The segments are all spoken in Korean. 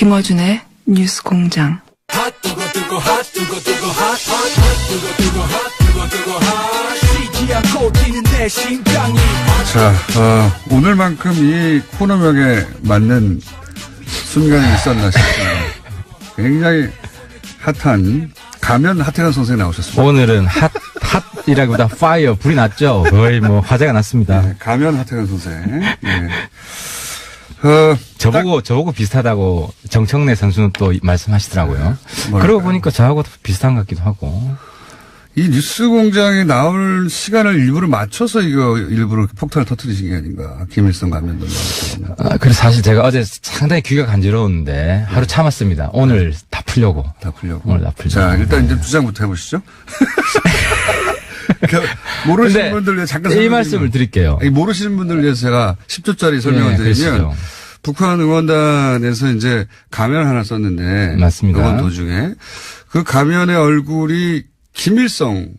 김어준의 뉴스공장. 자, 오늘만큼 이 코너명에 맞는 순간이 있었나 싶습니다. 굉장히 핫한 가면 하태관 선생이 나오셨습니다. 오늘은 핫이라기보다 파이어, 불이 났죠. 거의 뭐 화제가 났습니다. 네, 가면 하태관 선생. 네. 저보고 비슷하다고 정청래 선수는 또 말씀하시더라고요. 네, 그러고 보니까 저하고 비슷한 것 같기도 하고. 이 뉴스 공장에 나올 시간을 일부러 맞춰서 이거 일부러 폭탄을 터뜨리신 게 아닌가. 김일성 가면도 나오고. 그래서 사실 제가 어제 상당히 귀가 간지러웠는데 하루 참았습니다. 오늘 다 풀려고. 오늘 다 풀려고. 자, 일단 이제 주장부터 해보시죠. 모르시는 분들 위해 잠깐 이 말씀을 드릴게요. 모르시는 분들 위해서 제가 10초짜리 설명을 드리면 북한 응원단에서 이제 가면을 하나 썼는데 맞습니다. 응원 도중에 그 가면의 얼굴이 김일성이다.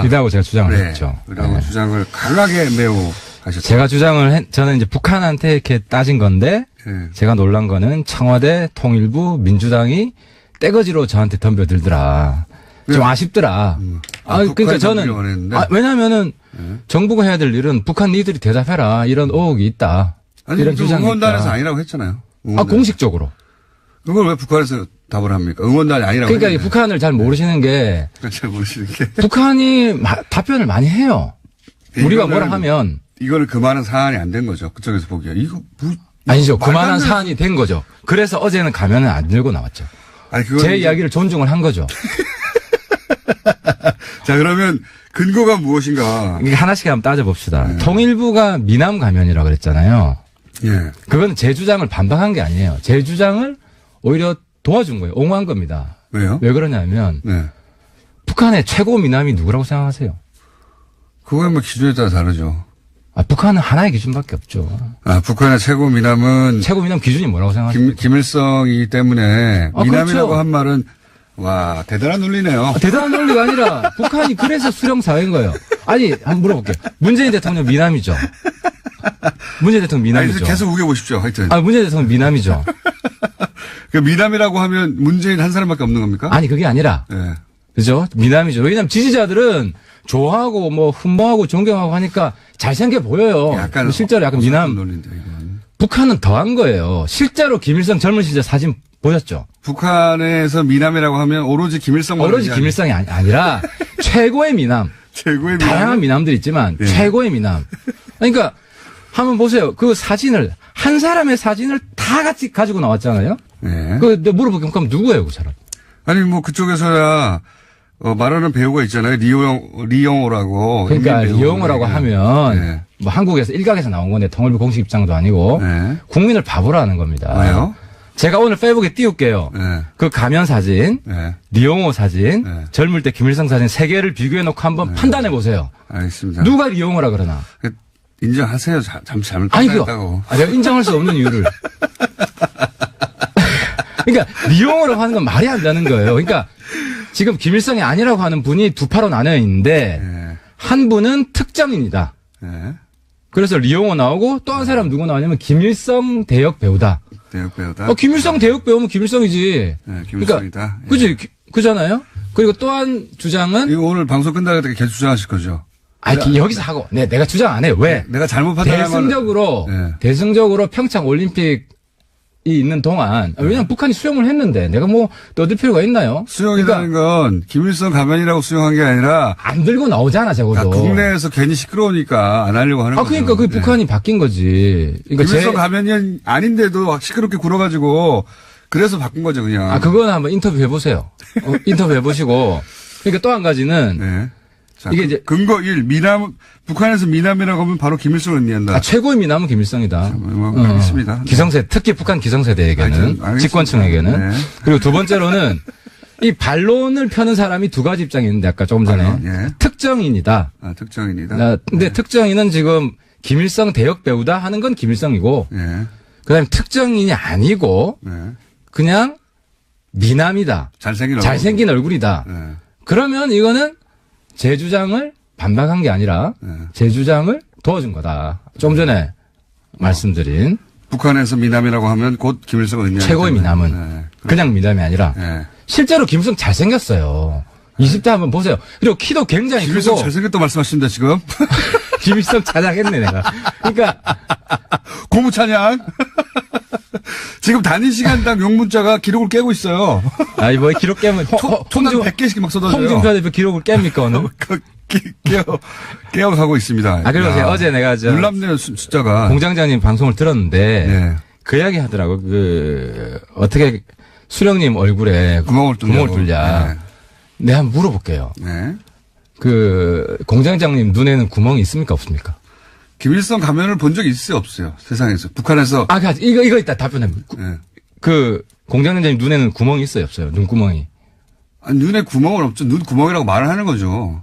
이라고 제가 주장을 했죠. 그리고 주장을 강하게 매우 하셨죠. 제가 저는 이제 북한한테 이렇게 따진 건데 제가 놀란 거는 청와대, 통일부, 민주당이 떼거지로 저한테 덤벼들더라. 좀 아쉽더라. 그러니까 저는 왜냐하면은 정부가 해야 될 일은 북한 니들이 대답해라 이런 의혹이 있다. 아니, 이런 주장이 응원단에서 있다. 아니라고 했잖아요. 공식적으로. 그걸 왜 북한에서 답을 합니까? 응원단이 아니라고. 그러니까 했는데. 북한을 잘 모르시는 게 잘 모르시는 게 북한이 답변을 많이 해요. 우리가 뭐라 하면 이거는 그만한 사안이 안 된 거죠. 그쪽에서 보기에 이거 아니죠. 그만한 사안이 된 거죠. 그래서 어제는 가면을 안 들고 나왔죠. 아니, 제 이야기를 존중을 한 거죠. 자, 그러면 근거가 무엇인가? 이게 하나씩 한번 따져봅시다. 통일부가 미남 가면이라고 그랬잖아요. 예. 그건 제 주장을 반박한 게 아니에요. 제 주장을 오히려 도와준 거예요. 옹호한 겁니다. 왜요? 왜 그러냐면 북한의 최고 미남이 누구라고 생각하세요? 그거는 뭐 기준에 따라 다르죠. 북한은 하나의 기준밖에 없죠. 북한의 최고 미남 기준이 뭐라고 생각하세요? 김일성이기 때문에 미남이라고 그렇죠. 한 말은 와, 대단한 논리네요. 대단한 논리가 아니라 북한이 그래서 수령 사회인 거예요. 아니, 한번 물어볼게요. 문재인 대통령 미남이죠. 문재인 대통령 미남이죠. 계속 우겨보십시오. 하여튼. 문재인 대통령 미남이죠. 그 미남이라고 하면 문재인 한 사람밖에 없는 겁니까? 아니, 그게 아니라. 네. 그죠? 미남이죠. 왜냐면 지지자들은 좋아하고 뭐 흠모하고 존경하고 하니까 잘생겨 보여요. 실제로 약간 미남. 논리인데, 이건. 북한은 더한 거예요. 실제로 김일성 젊은 시절 사진 보셨죠? 북한에서 미남이라고 하면 오로지 김일성만. 오로지 김일성이 아니라 최고의 미남. 최고의 미남. 다양한 미남들이 있지만 최고의 미남. 그러니까 한번 보세요. 그 사진을 한 사람의 사진을 다 같이 가지고 나왔잖아요. 네. 물어보면 그럼 누구예요, 그 사람? 아니 뭐 그쪽에서야 말하는 배우가 있잖아요. 리영호라고. 그러니까 리영호라고 하면 뭐 한국에서 일각에서 나온 건데 통일부 공식 입장도 아니고 국민을 바보로 하는 겁니다. 왜요? 제가 오늘 페이북에 띄울게요. 그 가면 사진, 리영호 사진, 젊을 때 김일성 사진 세 개를 비교해놓고 한번 판단해 보세요. 알겠습니다. 누가 리영호라 그러나? 인정하세요. 잠시 잘못 아니요. 판단했다고. 내가 인정할 수 없는 이유를. 그러니까 리용어라고 하는 건 말이 안 되는 거예요. 그러니까 지금 김일성이 아니라고 하는 분이 두 파로 나뉘어 있는데 한 분은 특정인이다. 그래서 리용어 나오고 또 한 사람 누구 나오냐면 김일성 대역 배우다. 대역 배우다. 김일성 대역 배우면 김일성이지. 김일성이다. 그러니까, 그지? 그잖아요. 그리고 또 한 주장은 이거 오늘 방송 끝나게 계속 주장하실 거죠? 여기서 하고. 내가 주장 안 해요. 왜? 내가 잘못 판단하면 대승적으로 평창 올림픽이 있는 동안 왜냐면 북한이 수용을 했는데 내가 뭐 떠들 필요가 있나요? 수용이라는 건 김일성 가면이라고 수용한 게 아니라 안 들고 나오잖아, 적어도. 국내에서 괜히 시끄러우니까 안 하려고 하는 거죠. 그러니까 그 북한이 바뀐 거지. 그러니까 김일성 가면이 아닌데도 시끄럽게 굴어가지고 그래서 바꾼 거죠, 그냥. 그거는 한번 인터뷰 해보세요. 인터뷰 해보시고. 그러니까 또 한 가지는 자, 이게 이제 근거 1, 북한에서 미남이라고 하면 바로 김일성을 의미한다. 최고의 미남은 김일성이다. 알겠습니다. 기성세, 특히 북한 기성세대에게는, 집권층에게는. 그리고 두 번째로는 이 반론을 펴는 사람이 두 가지 입장이 있는데 아까 조금 전에 특정인이다. 특정인이다. 근데 특정인은 지금 김일성 대역 배우다 하는 건 김일성이고, 그다음에 특정인이 아니고 그냥 미남이다. 잘생긴 얼굴이다. 그러면 이거는 제 주장을 반박한 게 아니라 제 주장을 도와준 거다. 좀 전에 말씀드린. 북한에서 미남이라고 하면 곧 김일성을 의미하는 최고의 미남은 그냥 미남이 아니라 실제로 김일성 잘생겼어요. 20대 한번 보세요. 그리고 키도 굉장히 김일성 크고. 잘생겼다 말씀하십니다, 지금. 김일성 찬양했네, 내가. 그러니까. 고무 찬양. 지금 단위 시간당 욕문자가 기록을 깨고 있어요. 아니, 뭐, 기록 깨면. 초당 100개씩 막 쏟아져요. 홍준표 대표 기록을 깹니까, 오늘? 깨어가고 있습니다. 아, 그리고 제가 어제 내가 놀랍네요, 숫자가. 공장장님 방송을 들었는데. 네. 그 이야기 하더라고. 어떻게 수령님 얼굴에 구멍을 뚫냐. 네. 내가 한번 물어볼게요. 네. 공장장님 눈에는 구멍이 있습니까? 없습니까? 김일성 가면을 본 적이 있어요? 없어요? 세상에서. 북한에서. 아, 이거 있다. 답변해. 네. 공장장님 눈에는 구멍이 있어요? 없어요? 눈구멍이. 아니, 눈에 구멍은 없죠. 눈 구멍이라고 말을 하는 거죠.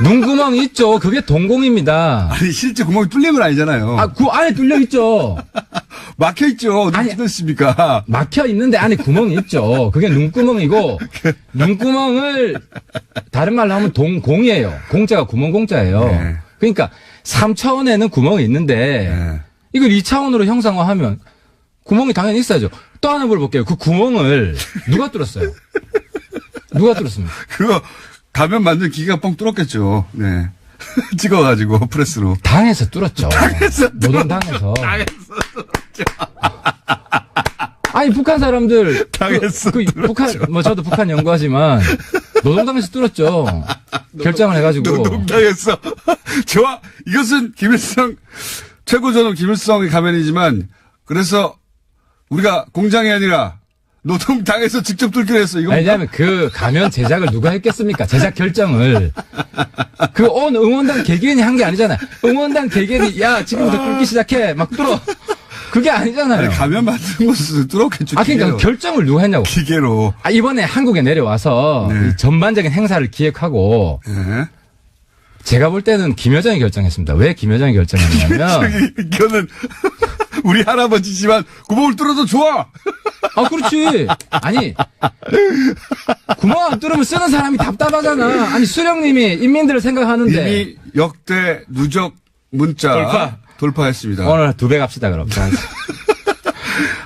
눈구멍이 있죠. 그게 동공입니다. 아니, 실제 구멍이 뚫린 건 아니잖아요. 아, 안에 뚫려 있죠. 막혀 있죠. 어디 뚫렸습니까? 막혀 있는데 안에 구멍이 있죠. 그게 눈구멍이고, 눈구멍을 다른 말로 하면 공이에요. 공자가 구멍 공자예요. 네. 그러니까 3차원에는 구멍이 있는데, 네. 이걸 2차원으로 형상화하면 구멍이 당연히 있어야죠. 또 하나 물어볼게요. 그 구멍을 누가 뚫었어요? 누가 뚫었습니까? 그거 가면 만든 기계가 뻥 뚫었겠죠. 네. 찍어가지고 프레스로. 당에서 뚫었죠. 노동당에서. 당에서 뚫었죠. 아니 북한 사람들 당에서 북한 저도 북한 연구하지만 노동당에서 뚫었죠. 결정을 해가지고. 노동당에서 좋아. 이것은 김일성 최고전후 김일성의 가면이지만 그래서 우리가 공장이 아니라 노동당에서 직접 뚫기로 했어. 이거. 왜냐하면 그 가면 제작을 누가 했겠습니까? 제작 결정을. 온 응원당 개개인이 한 게 아니잖아요. 응원당 개개인이 야 지금부터 뚫기 시작해 막 뚫어. 그게 아니잖아요. 아니, 가면 만든 것을 뚫었겠죠. 그러니까 기계로. 결정을 누가 했냐고. 기계로. 이번에 한국에 내려와서 네. 이 전반적인 행사를 기획하고 네. 제가 볼 때는 김여정이 결정했습니다. 왜 김여정이 결정했냐면 이거는 우리 할아버지지만 구멍을 뚫어도 좋아. 아, 그렇지. 아니, 구멍 안 뚫으면 쓰는 사람이 답답하잖아. 아니, 수령님이 인민들을 생각하는데. 이미 역대 누적 문자 돌파했습니다. 오늘 2배 갑시다, 그럼.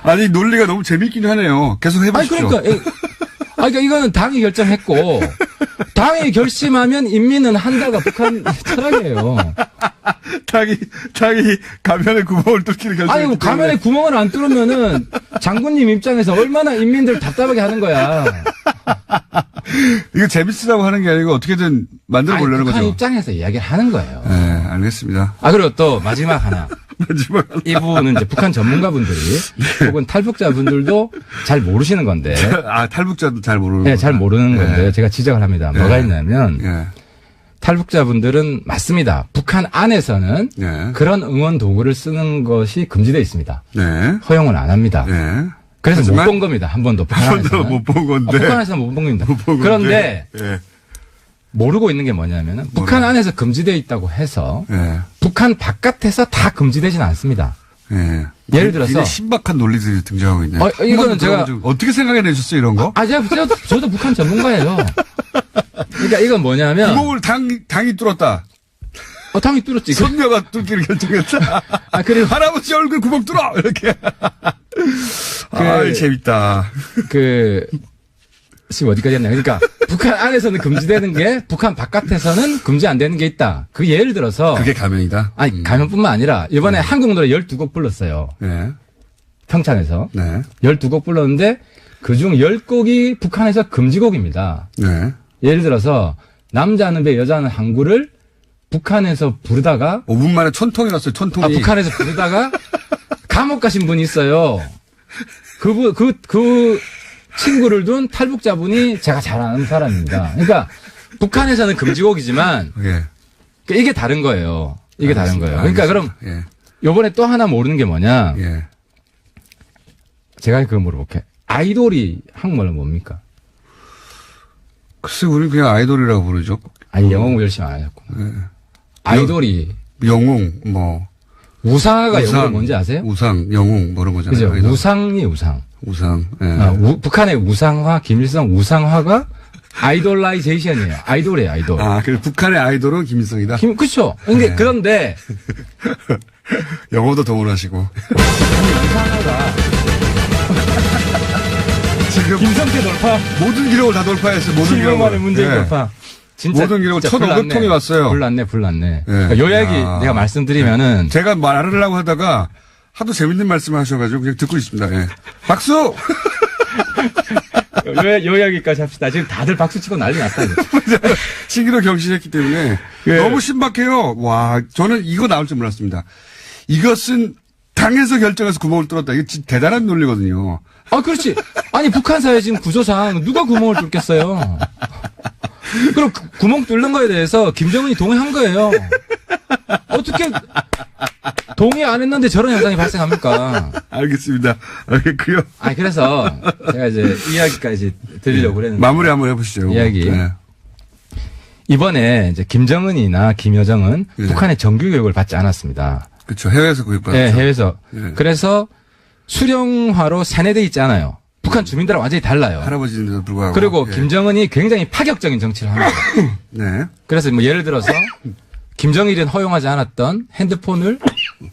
아니, 논리가 너무 재밌긴 하네요. 계속 해보시죠. 아니, 그러니까 이거는 당이 결정했고, 당이 결심하면 인민은 한다가 북한 철학이에요. 당이 가면에 구멍을 뚫기를 결정했기 아니, 가면에 구멍을 안 뚫으면은 장군님 입장에서 얼마나 인민들 답답하게 하는 거야. 이거 재밌으라고 하는 게 아니고 어떻게든 만들어 보려는 북한 거죠. 입장에서 이야기를 하는 거예요. 네, 알겠습니다. 그리고 또 마지막 하나. 마지막 이 부분은 이제 북한 전문가분들이 혹은 탈북자분들도 잘 모르시는 건데. 탈북자도 잘 모르는 네, 잘 모르는 건데 제가 지적을 합니다. 뭐가 있냐면 탈북자분들은 맞습니다. 북한 안에서는 그런 응원 도구를 쓰는 것이 금지되어 있습니다. 네. 허용을 안 합니다. 네. 그래서 못 본 겁니다. 한 번도 북한 한 번도 못 본 건데. 북한에서는 못 본 겁니다. 못 본 그런데 건데. 모르고 있는 게 뭐냐면은 북한 안에서 금지되어 있다고 해서 북한 바깥에서 다 금지되지는 않습니다. 예를 들어서 굉장히 신박한 논리들이 등장하고 있네요. 이거는 제가 어떻게 생각해내셨어요, 이런 거? 저도 북한 전문가예요. 그러니까 이건 뭐냐면 구멍을 당이 뚫었다. 당이 뚫었지. 선녀가 뚫기를 결정했다. 그리고 할아버지 얼굴 구멍 뚫어 이렇게. 재밌다. 지금 어디까지 했냐. 그러니까 북한 안에서는 금지되는 게 북한 바깥에서는 금지 안 되는 게 있다. 그 예를 들어서 그게 가면이다. 아니 가면뿐만 아니라 이번에 한국 노래 12곡 불렀어요. 네. 평창에서. 네. 12곡 불렀는데 그중 10곡이 북한에서 금지곡입니다. 네. 예를 들어서 남자는 배 여자는 항구를 북한에서 부르다가 5분 만에 천통이 났어요. 천통이. 북한에서 부르다가 감옥 가신 분이 있어요. 그 친구를 둔 탈북자분이 제가 잘 아는 사람입니다. 그러니까 북한에서는 금지곡이지만 이게 다른 거예요. 이게 다른 거예요. 그러니까 그럼 요번에 또 하나 모르는 게 뭐냐. 제가 그거 물어볼게요. 아이돌이 한국말로 뭡니까? 글쎄, 우리 그냥 아이돌이라고 부르죠. 아니, 영어 열심히 안 하셨구나. 아이돌이. 영웅, 우상화가 영어로 뭔지 아세요? 우상, 영웅, 이런 거잖아요. 그죠? 아이돌. 우상이 우상. 우상. 북한의 우상화, 김일성 우상화가 아이돌라이제이션이에요. 아이돌이에요, 아이돌. 아, 그래서 북한의 아이돌은 김일성이다? 그쵸. 근데, 그런데. 영어도 동원하시고. 이상하다. 지금. 김성태 돌파. 모든 기록을 다 돌파했어요, 모든 기록을. 7년 만에 문재인 네. 돌파. 진짜. 모든 기록을 1,500통이 왔어요. 불났네. 네. 요 이야기 내가 말씀드리면은. 제가 말하려고 하다가 하도 재밌는 말씀을 하셔가지고 그냥 듣고 있습니다. 예. 박수! 요 이야기까지 합시다. 지금 다들 박수 치고 난리 났다. 신기로 경신했기 때문에 예. 너무 신박해요. 와, 저는 이거 나올 줄 몰랐습니다. 이것은 당에서 결정해서 구멍을 뚫었다. 이게 진짜 대단한 논리거든요. 아, 그렇지. 아니, 북한 사회 지금 구조상 누가 구멍을 뚫겠어요. 그럼 구멍 뚫는 거에 대해서 김정은이 동의한 거예요. 어떻게 동의 안 했는데 저런 현상이 발생합니까? 알겠습니다. 알겠고요. 아니, 그래서 제가 이제 이야기까지 드리려고 그랬는데. 마무리 한번 해보시죠. 이야기. 네. 이번에 이제 김정은이나 김여정은 네. 북한의 정규 교육을 받지 않았습니다. 그렇죠. 해외에서 구입받았죠. 네, 해외에서. 네. 그래서 수령화로 세뇌돼 있잖아요. 북한 주민들하고 완전히 달라요. 할아버지인데도 불구하고. 그리고 예. 김정은이 굉장히 파격적인 정치를 합니다. 네. 그래서 뭐 예를 들어서 김정일은 허용하지 않았던 핸드폰을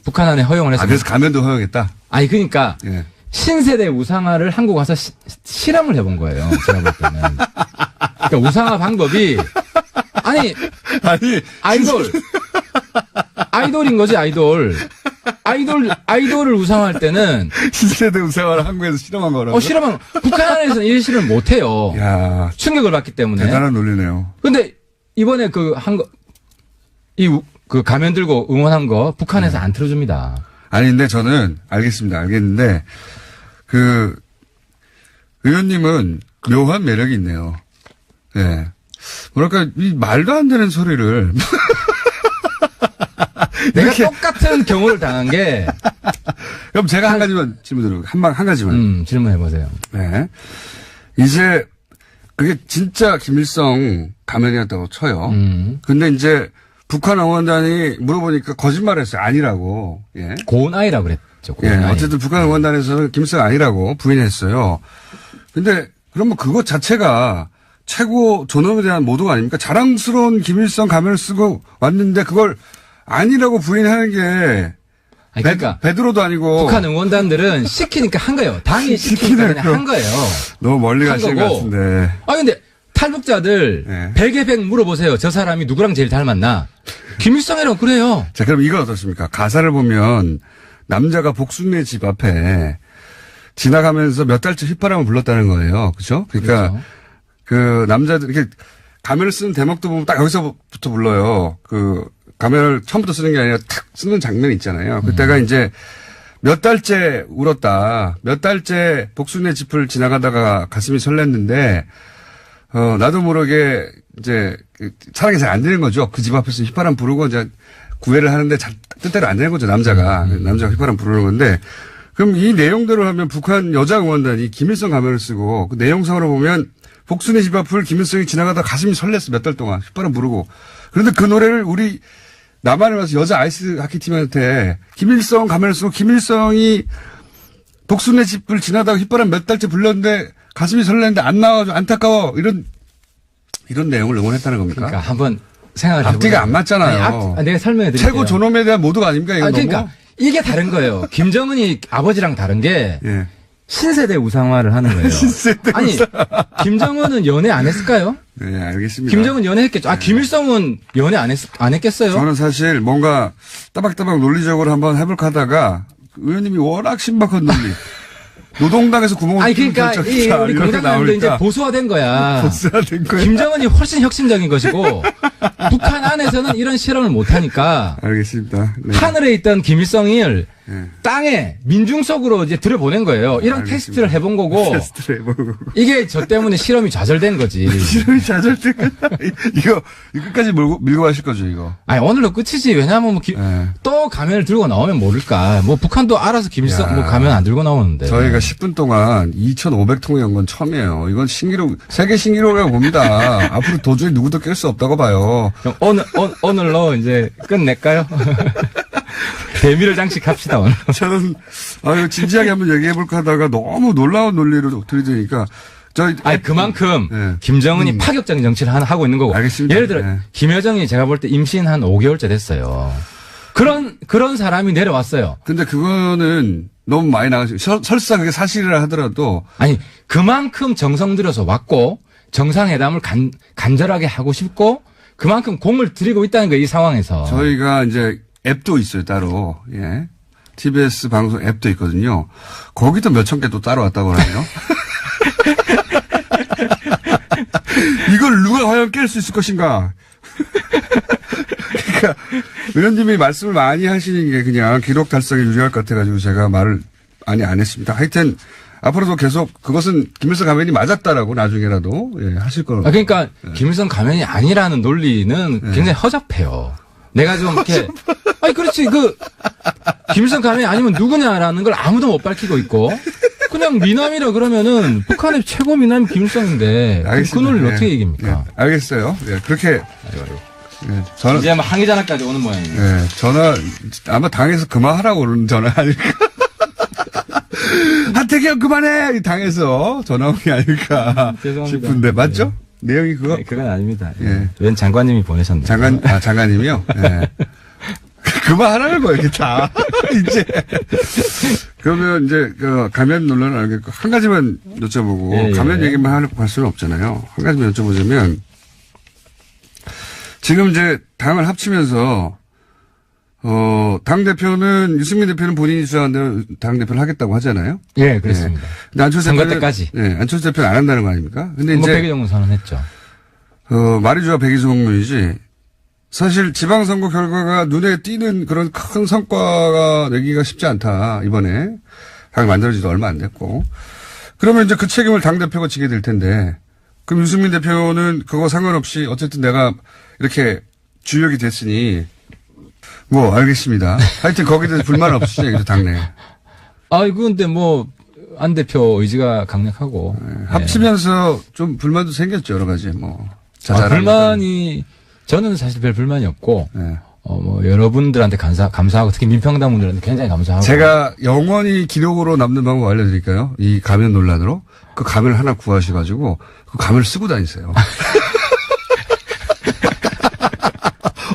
북한 안에 허용을 했습니다. 아, 그래서 가면도 허용했다? 아니, 그러니까 예. 신세대 우상화를 한국 와서 실험을 해본 거예요. 제가 볼 때는. 그러니까 우상화 방법이 아니 아이돌인 거지, 아이돌을 우상화할 때는 신세대 우상화를 한국에서 실험한 거라고. 실험은 북한 안에서는 이 실험을 못 해요. 야, 충격을 받기 때문에. 대단한 논리네요. 근데 이번에 그 가면 들고 응원한 거 북한에서 안 틀어줍니다. 아니, 근데 저는 알겠는데, 의원님은 묘한 매력이 있네요. 예. 뭐랄까, 이 말도 안 되는 소리를. 내가 똑같은 경우를 당한 게. 그럼 제가 한 가지만 질문드려볼게요. 한 가지만. 질문해보세요. 네. 이제, 그게 진짜 김일성 가면이었다고 쳐요. 근데 이제, 북한 응원단이 물어보니까 거짓말을 했어요. 아니라고. 예. 고은아이라고 그랬죠. 예. 고은아이. 어쨌든 북한 응원단에서는 김일성 아니라고 부인했어요. 근데, 그러면 그것 자체가 최고 존엄에 대한 모독 아닙니까? 자랑스러운 김일성 가면을 쓰고 왔는데 그걸 아니라고 부인하는 게 아니, 그러니까 베드로도 아니고 북한 응원단들은 시키니까 한 거예요. 당이 시키니까 그냥 한 거예요. 너무 멀리 가시는 것 같은데. 아, 근데 탈북자들 네. 100에 100 물어보세요. 저 사람이 누구랑 제일 닮았나? 김일성이라고 그래요. 자, 그럼 이건 어떻습니까? 가사를 보면 남자가 복순네 집 앞에 지나가면서 몇 달째 휘파람을 불렀다는 거예요. 그죠? 그러니까 그렇죠. 그 남자들 이렇게 가면을 쓰는 대목도 보면 딱 여기서부터 불러요. 그 가면을 처음부터 쓰는 게 아니라 탁 쓰는 장면이 있잖아요. 그때가 이제 몇 달째 울었다. 몇 달째 복순네 집을 지나가다가 가슴이 설렜는데 나도 모르게 이제 사랑이 잘 안 되는 거죠. 그 집 앞에서 휘파람 부르고 이제 구애를 하는데 잘 뜻대로 안 되는 거죠. 남자가 휘파람 부르는 건데 그럼 이 내용대로 하면 북한 여자 응원단이 김일성 가면을 쓰고 그 내용상으로 보면 복순의 집 앞을 김일성이 지나가다 가슴이 설렜어. 몇 달 동안 휘파람 부르고 그런데 그 노래를 우리 남한에 와서 여자 아이스 하키 팀한테 김일성 가면을 쓰고 김일성이 복순의 집을 지나다가 휘파람 몇 달째 불렀는데 가슴이 설레는데 안 나와가지고 안타까워 이런 내용을 응원했다는 겁니까? 그러니까 한번 생각을 해보세요. 앞뒤가 안 맞잖아요. 내가 설명해 드릴게요. 최고 존엄에 대한 모독 아닙니까? 이거 그러니까 너무? 이게 다른 거예요. 김정은이 아버지랑 다른 게 예. 신세대 우상화를 하는 거예요. 신세대 아니 김정은은 연애 안 했을까요? 네, 알겠습니다. 김정은 연애했겠죠. 김일성은 연애 안 했겠어요? 저는 사실 뭔가 따박따박 논리적으로 한번 해볼까 하다가 의원님이 워낙 신박한 논리. 노동당에서 구멍을 아니 그러니까 이 우리 공장장도 이제 보수화된 거야. 보수화된 거야. 김정은이 훨씬 혁신적인 것이고 북한 안에서는 이런 실험을 못 하니까. 알겠습니다. 네. 하늘에 있던 김일성을 네. 땅에 민중 속으로 이제 들여보낸 거예요. 이런 알겠습니다. 테스트를 해본 거고. 테스트를 해본 거고. 이게 저 때문에 실험이 좌절된 거지. 실험이 좌절된 거. 이거 끝까지 밀고 가실 거죠, 이거. 아니 오늘로 끝이지. 왜냐하면 뭐 네. 또 가면을 들고 나오면 모를까. 뭐 북한도 알아서 김일성 뭐 가면 안 들고 나오는데. 저희가 10분 동안 2,500통을 연 건 처음이에요. 이건 신기록, 세계 신기록이라고 봅니다. 앞으로 도저히 누구도 깰 수 없다고 봐요. 그럼 오늘로 이제 끝낼까요? 대미를 장식합시다 오늘. 저는 진지하게 한번 얘기해볼까 하다가 너무 놀라운 논리를 들이대니까 아니, 그만큼 네. 김정은이 파격적인 정치를 하고 있는 거고. 알겠습니다. 예를 들어, 네. 김여정이 제가 볼 때 임신 한 5개월째 됐어요. 그런 사람이 내려왔어요. 근데 그거는 너무 많이 나가시고, 설사 그게 사실이라 하더라도. 아니, 그만큼 정성 들여서 왔고, 정상회담을 간절하게 하고 싶고, 그만큼 공을 들이고 있다는 거예요, 이 상황에서. 저희가 이제 앱도 있어요, 따로. 예. TBS 방송 앱도 있거든요. 거기도 몇천 개 또 따로 왔다고 하네요. 이걸 누가 과연 깰 수 있을 것인가? 그러니까 의원님이 말씀을 많이 하시는 게 그냥 기록 달성에 유리할 것 같아가지고 제가 말을 많이 안 했습니다. 하여튼 앞으로도 계속 그것은 김일성 가면이 맞았다라고 나중에라도 하실 거라고. 그러니까 김일성 가면이 아니라는 논리는 굉장히 허접해요. 내가 좀 이렇게 아니 그렇지 김일성 가면이 아니면 누구냐라는 걸 아무도 못 밝히고 있고 그냥 미남이라 그러면은 북한의 최고 미남이 김일성인데 그 논리를 어떻게 얘기합니까? 알겠어요. 그렇게 저는 이제 아마 항의 전화까지 오는 모양이에요. 전화 아마 당에서 그만하라고 그러는 전화 아닐까? 하태경 그만해! 당에서 전화 온 게 아닐까 싶은데 맞죠? 내용이 그거? 네, 그건 아닙니다. 웬 장관님이 보내셨네요. 장관님이요? 네. 그만하라는 거예요, 이게 다. 이제. 그러면 이제, 가면 논란을 알겠고, 한 가지만 여쭤보고, 가면 얘기만 하려고 할 수는 없잖아요. 한 가지만 여쭤보자면, 지금 이제 당을 합치면서, 당대표는, 유승민 대표는 본인이 주장한 대로 당대표를 하겠다고 하잖아요. 예, 그렇습니다. 근데 안철수 선거 대표는. 때까지. 네, 안철수 대표는 안 한다는 거 아닙니까? 근데 이제. 백의종은 선언했죠. 마리주와 백이종문이지. 사실 지방선거 결과가 눈에 띄는 그런 큰 성과가 내기가 쉽지 않다. 이번에. 당이 만들어지도 얼마 안 됐고. 그러면 이제 그 책임을 당대표가 지게 될 텐데. 그럼 유승민 대표는 그거 상관없이 어쨌든 내가 이렇게 주역이 됐으니 뭐 알겠습니다. 하여튼 거기에 대해서 불만 없으시죠? 당내. 근데 안 대표 의지가 강력하고. 네. 합치면서 좀 불만도 생겼죠. 여러 가지 불만이 저는 사실 별 불만이 없고 여러분들한테 감사하고 특히 민평당 분들한테 굉장히 감사하고. 제가 영원히 기록으로 남는 방법 알려드릴까요? 이 가면 논란으로 그 가면을 하나 구하셔가지고 그 가면을 쓰고 다니세요.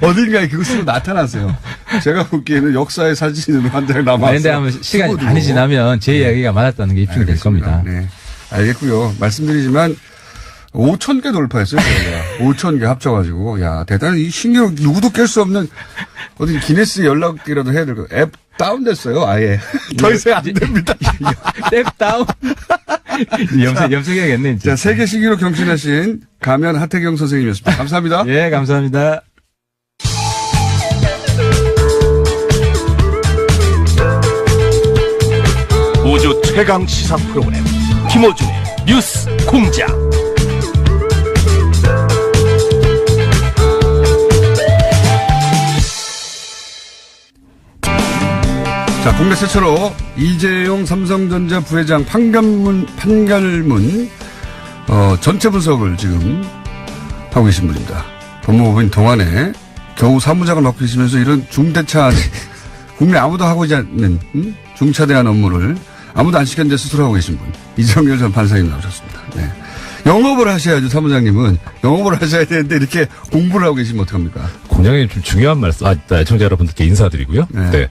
어딘가에 그거 쓰고 나타나세요. 제가 보기에는 역사의 사진으로 한 장 남았어요. 그런데 아마 시간이 많이 지나면 제 이야기가 맞았다는 게 입증이 될 겁니다. 네, 알겠고요. 말씀드리지만 5,000개 돌파했어요, 저희가. 5,000개 합쳐가지고. 야, 대단히 이 신기록 누구도 깰 수 없는 어디 기네스 연락이라도 해야 될 거. 앱 다운됐어요, 아예. 더 이상 안 됩니다. 앱 다운. 염색해야겠네, 이제. 자, 세계 신기록 경신하신 가면 하태경 선생님이었습니다. 감사합니다. 예, 감사합니다. 우주 최강 시사 프로그램 김어준의 뉴스 공장. 자, 국내 최초로 이재용 삼성전자 부회장 판결문 전체 분석을 지금 하고 계신 분입니다. 법무부인 동안에 겨우 사무장을 맡고 계시면서 이런 중대차한 국내 아무도 하고 있지 않는 중차대한 업무를 아무도 안 시켰는데 스스로 하고 계신 분. 이정열 전 판사님 나오셨습니다. 네. 영업을 하셔야죠, 사무장님은. 영업을 하셔야 되는데 이렇게 공부를 하고 계시면 어떡합니까? 굉장히 좀 중요한 말씀, 청자 여러분들께 인사드리고요. 네.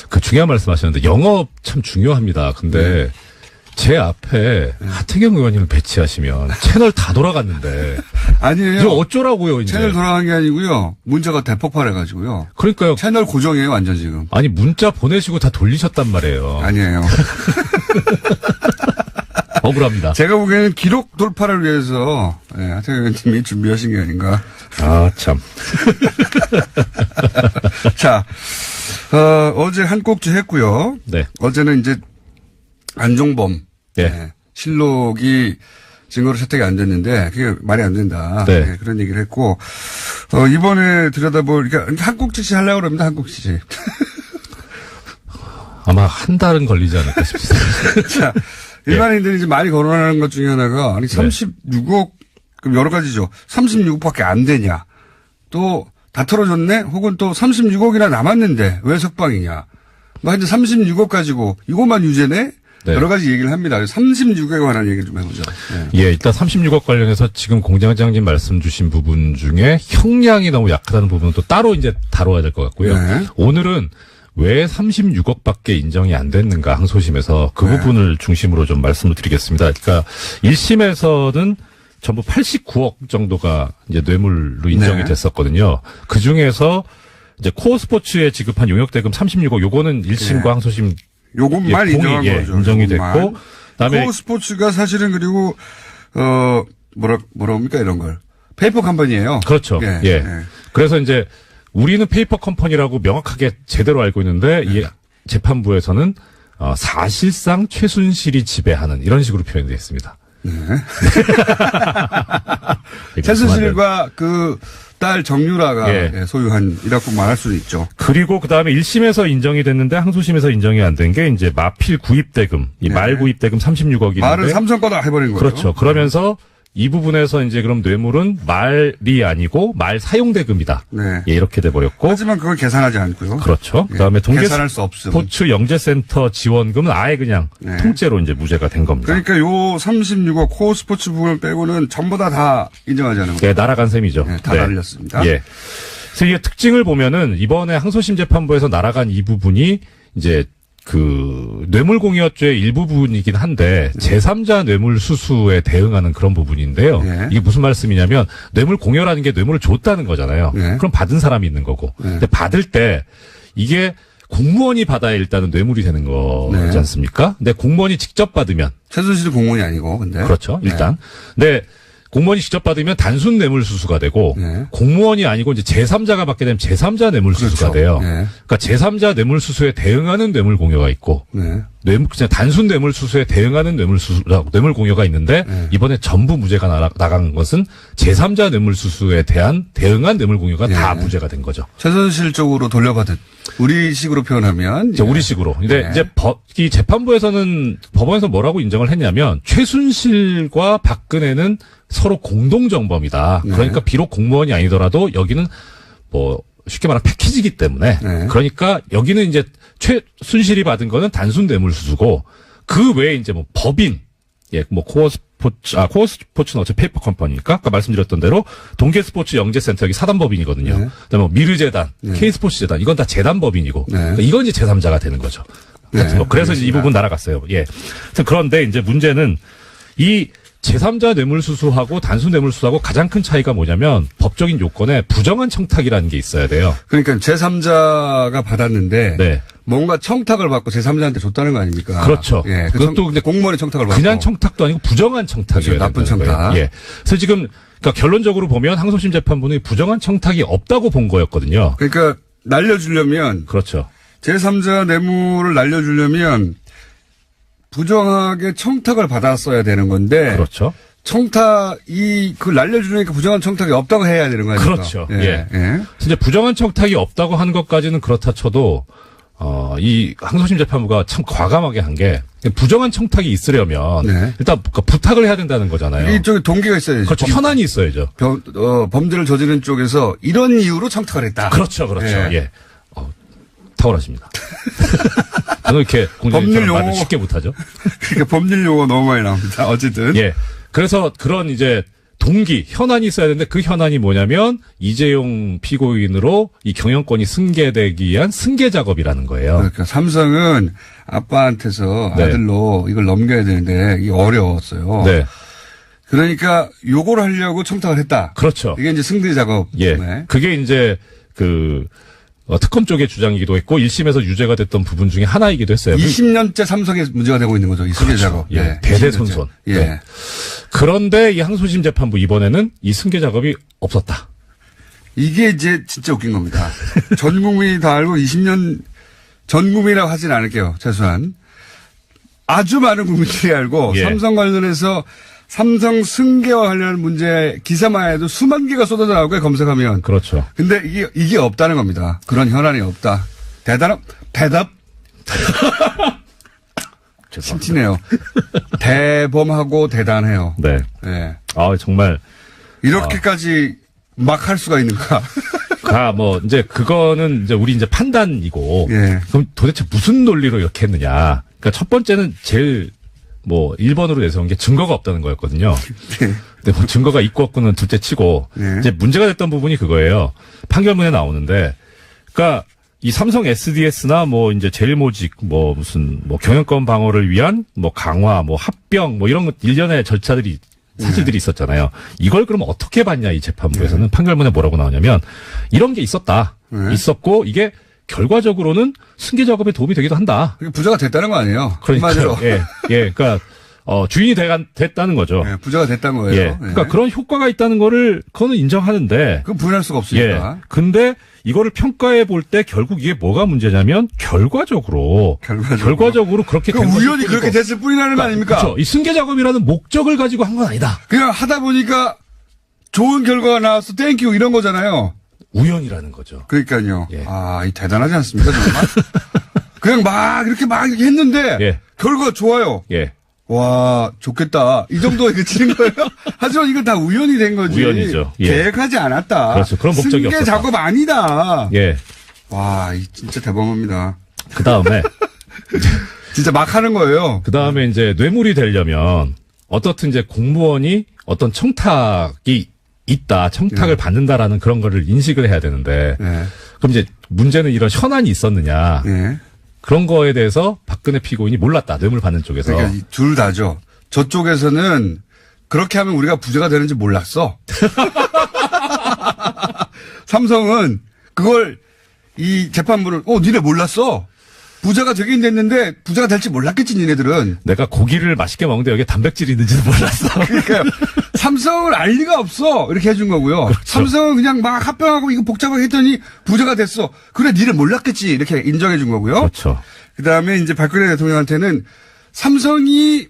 그 중요한 말씀 하셨는데 영업 참 중요합니다. 근데 제 앞에 하태경 의원님을 배치하시면 채널 다 돌아갔는데. 아니에요. 이제 어쩌라고요, 이제. 채널 돌아간 게 아니고요. 문자가 대폭발해가지고요. 그러니까요. 채널 고정이에요, 완전 지금. 아니, 문자 보내시고 다 돌리셨단 말이에요. 아니에요. 억울합니다. 제가 보기에는 기록 돌파를 위해서 하태경 의원님이 준비하신 게 아닌가. 아, 참. 자, 어제 한 꼭지 했고요. 네. 어제는 이제 안종범. 네. 실록이 증거로 채택이 안 됐는데 그게 말이 안 된다. 네. 네, 그런 얘기를 했고 이번에 들여다볼 그러니까 한 꼭지씩 하려고 합니다. 한 꼭지씩. 아마 한 달은 걸리지 않을까 싶습니다. 자, 일반인들이 이제 많이 거론하는 것 중에 하나가 아니 36억 그럼 여러 가지죠. 36억밖에 안 되냐. 또 다 털어줬네. 혹은 또 36억이나 남았는데 왜 석방이냐. 뭐 이제 36억 가지고 이것만 유죄네. 네. 여러 가지 얘기를 합니다. 36에 관한 얘기 좀 해보죠. 네. 예, 일단 36억 관련해서 지금 공장장님 말씀 주신 부분 중에 형량이 너무 약하다는 부분은 또 따로 이제 다뤄야 될 것 같고요. 네. 오늘은 왜 36억밖에 인정이 안 됐는가 항소심에서 그 네. 부분을 중심으로 좀 말씀을 드리겠습니다. 그러니까 1심에서는 전부 89억 정도가 이제 뇌물로 인정이 네. 됐었거든요. 그 중에서 이제 코어 스포츠에 지급한 용역 대금 36억 요거는 1심과 네. 항소심 요것만 동의, 인정한 거죠. 인정이 요것만. 됐고 그다음에 코어 스포츠가 사실은 그리고 뭐랍니까 이런 걸 페이퍼 컴퍼니예요. 그렇죠. 예. 예. 예. 그래서 이제 우리는 페이퍼 컴퍼니라고 명확하게 제대로 알고 있는데 이 재판부에서는 사실상 최순실이 지배하는 이런 식으로 표현되어 있습니다. 최순실과 그 딸 정유라가 예. 소유한 이라고 말할 수는 있죠. 그리고 그다음에 1심에서 인정이 됐는데 항소심에서 인정이 안 된 게 이제 마필 구입 대금, 이 말 구입 대금 36억인데 말은 삼성 거다 해버린 거죠. 그렇죠. 그러면서 이 부분에서 이제 그럼 뇌물은 말이 아니고 말 사용 대금이다. 네. 예, 이렇게 돼 버렸고. 하지만 그걸 계산하지 않고요. 그렇죠. 예. 그다음에 동계 계산할 수 없음. 스포츠 영재센터 지원금은 아예 그냥 네. 통째로 이제 무죄가 된 겁니다. 그러니까 요 36억 코어 스포츠 부분을 빼고는 전부 다 인정하지 않은 거죠. 예, 날아간 셈이죠. 네, 다 날렸습니다. 예. 그래서 이게 특징을 보면은 이번에 항소심 재판부에서 날아간 이 부분이 이제 그 뇌물공여죄의 일부분이긴 한데 제3자 뇌물수수에 대응하는 그런 부분인데요. 네. 이게 무슨 말씀이냐면 뇌물공여라는 게 뇌물을 줬다는 거잖아요. 네. 그럼 받은 사람이 있는 거고. 근데 받을 때 이게 공무원이 받아야 일단은 뇌물이 되는 거지 네. 않습니까? 근데 공무원이 직접 받으면 최순실은 공무원이 아니고 근데 그렇죠. 일단. 근데 공무원이 직접 받으면 단순 뇌물수수가 되고 네. 공무원이 아니고 이제 제3자가 받게 되면 제3자 뇌물수수가 그렇죠. 돼요. 네. 그러니까 제3자 뇌물수수에 대응하는 뇌물공여가 있고 네. 그냥 단순 뇌물수수에 대응하는 뇌물공여가 있는데 네. 이번에 전부 무죄가 나간 것은 제3자 뇌물수수에 대한 대응한 뇌물공여가 네. 다 무죄가 된 거죠. 최순실 쪽으로 돌려받은 우리식으로 표현하면 이제 우리식으로. 근데 네. 이제 이 재판부에서는 법원에서 뭐라고 인정을 했냐면 최순실과 박근혜는 서로 공동정범이다. 네. 그러니까 비록 공무원이 아니더라도 여기는 뭐 쉽게 말하면 패키지이기 때문에 네. 그러니까 여기는 이제 최순실이 받은 거는 단순 뇌물수수고 그 외에 이제 뭐 법인 예, 뭐 코어 스포츠는 어차피 페이퍼 컴퍼니니까 아까 말씀드렸던 대로 동계 스포츠 영재센터 여기 사단법인이거든요. 네. 그다음에 뭐 미르재단, K스포츠재단 이건 다 재단법인이고 네. 그러니까 이건 이제 제3자가 되는 거죠. 네, 뭐 그래서 이제 이 부분 날아갔어요. 예. 그런데 이제 문제는 이 제3자 뇌물수수하고 단순 뇌물수수하고 가장 큰 차이가 뭐냐면 법적인 요건에 부정한 청탁이라는 게 있어야 돼요. 그러니까 제3자가 받았는데 네. 뭔가 청탁을 받고 제3자한테 줬다는 거 아닙니까? 그렇죠. 예. 그것도 근데 공무원의 청탁을 받고 그냥 청탁도 아니고 부정한 청탁이에요. 그렇죠. 나쁜 청탁. 예. 그래서 지금 그러니까 결론적으로 보면 항소심 재판부는 부정한 청탁이 없다고 본 거였거든요. 그러니까 날려주려면 그렇죠. 제3자 뇌물을 날려주려면 부정하게 청탁을 받았어야 되는 건데 그렇죠. 그걸 날려주려니까 부정한 청탁이 없다고 해야 되는 거 아닙니까? 그렇죠. 예. 예. 예. 이제 부정한 청탁이 없다고 한 것까지는 그렇다 쳐도 이 항소심 재판부가 참 과감하게 한 게 부정한 청탁이 있으려면 네. 일단 부탁을 해야 된다는 거잖아요. 이쪽에 동기가 있어야죠. 그렇죠. 현안이 있어야죠. 범죄를 저지른 쪽에서 이런 이유로 청탁을 했다. 그렇죠. 그렇죠. 예. 예. 탁월하십니다. 저는 이렇게 법률 공정위처럼 용어. 말을 쉽게 못하죠. 그러니까 법률 용어 너무 많이 나옵니다. 어쨌든. 예. 그래서 그런 이제 동기, 현안이 있어야 되는데 그 현안이 뭐냐면 이재용 피고인으로 이 경영권이 승계되기 위한 승계 작업이라는 거예요. 그러니까 삼성은 아빠한테서 네. 아들로 이걸 넘겨야 되는데 이게 어려웠어요. 네. 그러니까 요걸 하려고 청탁을 했다. 그렇죠. 이게 이제 승계 작업. 예. 네. 그게 이제 특검 쪽의 주장이기도 했고 1심에서 유죄가 됐던 부분 중에 하나이기도 했어요. 20년째 삼성에 문제가 되고 있는 거죠. 이 승계 그렇죠. 작업. 예. 네. 대대손손. 20년째. 예. 네. 그런데 이 항소심 재판부 이번에는 이 승계 작업이 없었다. 이게 이제 진짜 웃긴 겁니다. 전 국민이 다 알고 20년 전 국민이라고 하진 않을게요. 최소한. 아주 많은 국민들이 알고 예. 삼성 관련해서 삼성 승계와 관련한 문제 기사만 해도 수만 개가 쏟아져 나오고 검색하면. 그렇죠. 근데 이게 없다는 겁니다. 그런 현안이 없다. 대답. 침티네요. 대범하고 대단해요. 네. 네. 정말. 이렇게까지 막 할 수가 있는가. 이제 그거는 이제 우리 이제 판단이고. 예. 그럼 도대체 무슨 논리로 이렇게 했느냐. 그러니까 첫 번째는 제일 뭐 1번으로 내세운 게 증거가 없다는 거였거든요. 근데 뭐 증거가 있고 없고는 둘째 치고 이제 문제가 됐던 부분이 그거예요. 판결문에 나오는데, 그러니까 이 삼성 SDS나 뭐 이제 제일모직 뭐 무슨 뭐 경영권 방어를 위한 뭐 강화, 뭐 합병 뭐 이런 것 일련의 절차들이 사실들이 있었잖아요. 이걸 그럼 어떻게 봤냐 이 재판부에서는 판결문에 뭐라고 나오냐면 이런 게 있었다. 있었고 이게 결과적으로는 승계 작업에 도움이 되기도 한다. 부자가 됐다는 거 아니에요? 그러니까요. 예, 그러니까 주인이 됐다는 거죠. 예, 부자가 됐다는 거예요. 예, 그러니까 그런 효과가 있다는 거를 그거는 인정하는데. 그건 부인할 수가 없으니까. 예, 근데 이거를 평가해 볼 때 결국 이게 뭐가 문제냐면 결과적으로 그렇게 된 우연히 그렇게 됐을 뿐이라는 거 아닙니까? 그렇죠. 이 승계 작업이라는 목적을 가지고 한 건 아니다. 그냥 하다 보니까 좋은 결과가 나와서 땡큐 이런 거잖아요. 우연이라는 거죠. 그러니까요. 예. 아, 이 대단하지 않습니까, 정말? 그냥 막 이렇게 했는데 예. 결과가 좋아요. 예. 와, 좋겠다. 이 정도에 그치는 거예요? 하지만 이건 다 우연이 된 거지. 우연이죠. 예. 계획하지 않았다. 그렇죠. 그런 목적이 없었다. 승계 작업 아니다. 예. 와, 이 진짜 대범합니다. 그 다음에 진짜 막 하는 거예요. 그 다음에 이제 뇌물이 되려면 어떻든 이제 공무원이 어떤 청탁이 있다, 청탁을 받는다라는 그런 거를 인식을 해야 되는데, 그럼 이제 문제는 이런 현안이 있었느냐, 그런 거에 대해서 박근혜 피고인이 몰랐다, 뇌물 받는 쪽에서. 그러니까 둘 다죠. 저쪽에서는 그렇게 하면 우리가 부자가 되는지 몰랐어. 삼성은 그걸 이 재판부를 니네 몰랐어. 부자가 되긴 됐는데 부자가 될지 몰랐겠지 니네들은. 내가 고기를 맛있게 먹는데 여기에 단백질이 있는지도 몰랐어. 그러니까 삼성을 알 리가 없어 이렇게 해준 거고요. 그렇죠. 삼성은 그냥 막 합병하고 이거 복잡하게 했더니 부자가 됐어. 그래 니네 몰랐겠지 이렇게 인정해 준 거고요. 그렇죠. 그다음에 이제 박근혜 대통령한테는 삼성이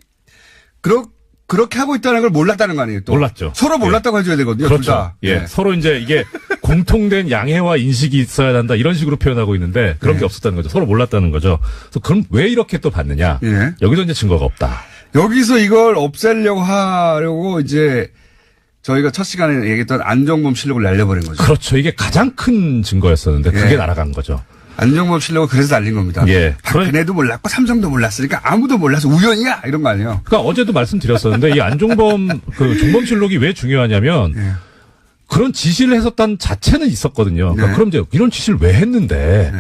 그렇게 하고 있다는 걸 몰랐다는 거 아니에요? 또. 몰랐죠. 서로 몰랐다고 해줘야 되거든요. 그렇죠. 둘 다. 예. 서로 이제 이게 공통된 양해와 인식이 있어야 한다 이런 식으로 표현하고 있는데 그런 게 없었다는 거죠. 서로 몰랐다는 거죠. 그래서 그럼 왜 이렇게 또 받느냐? 여기도 이제 증거가 없다. 여기서 이걸 없애려고 하려고 이제 저희가 첫 시간에 얘기했던 안종범 실력을 날려버린 거죠. 그렇죠. 이게 가장 큰 증거였었는데 그게 날아간 거죠. 안종범 실력을 그래서 날린 겁니다. 예. 박근혜도 몰랐고 삼성도 몰랐으니까 아무도 몰라서 우연이야 이런 거 아니에요. 그러니까 어제도 말씀드렸었는데 이 안종범 종범실록이 왜 중요하냐면 그런 지시를 했었다는 자체는 있었거든요. 그러니까 그럼 이제 이런 지시를 왜 했는데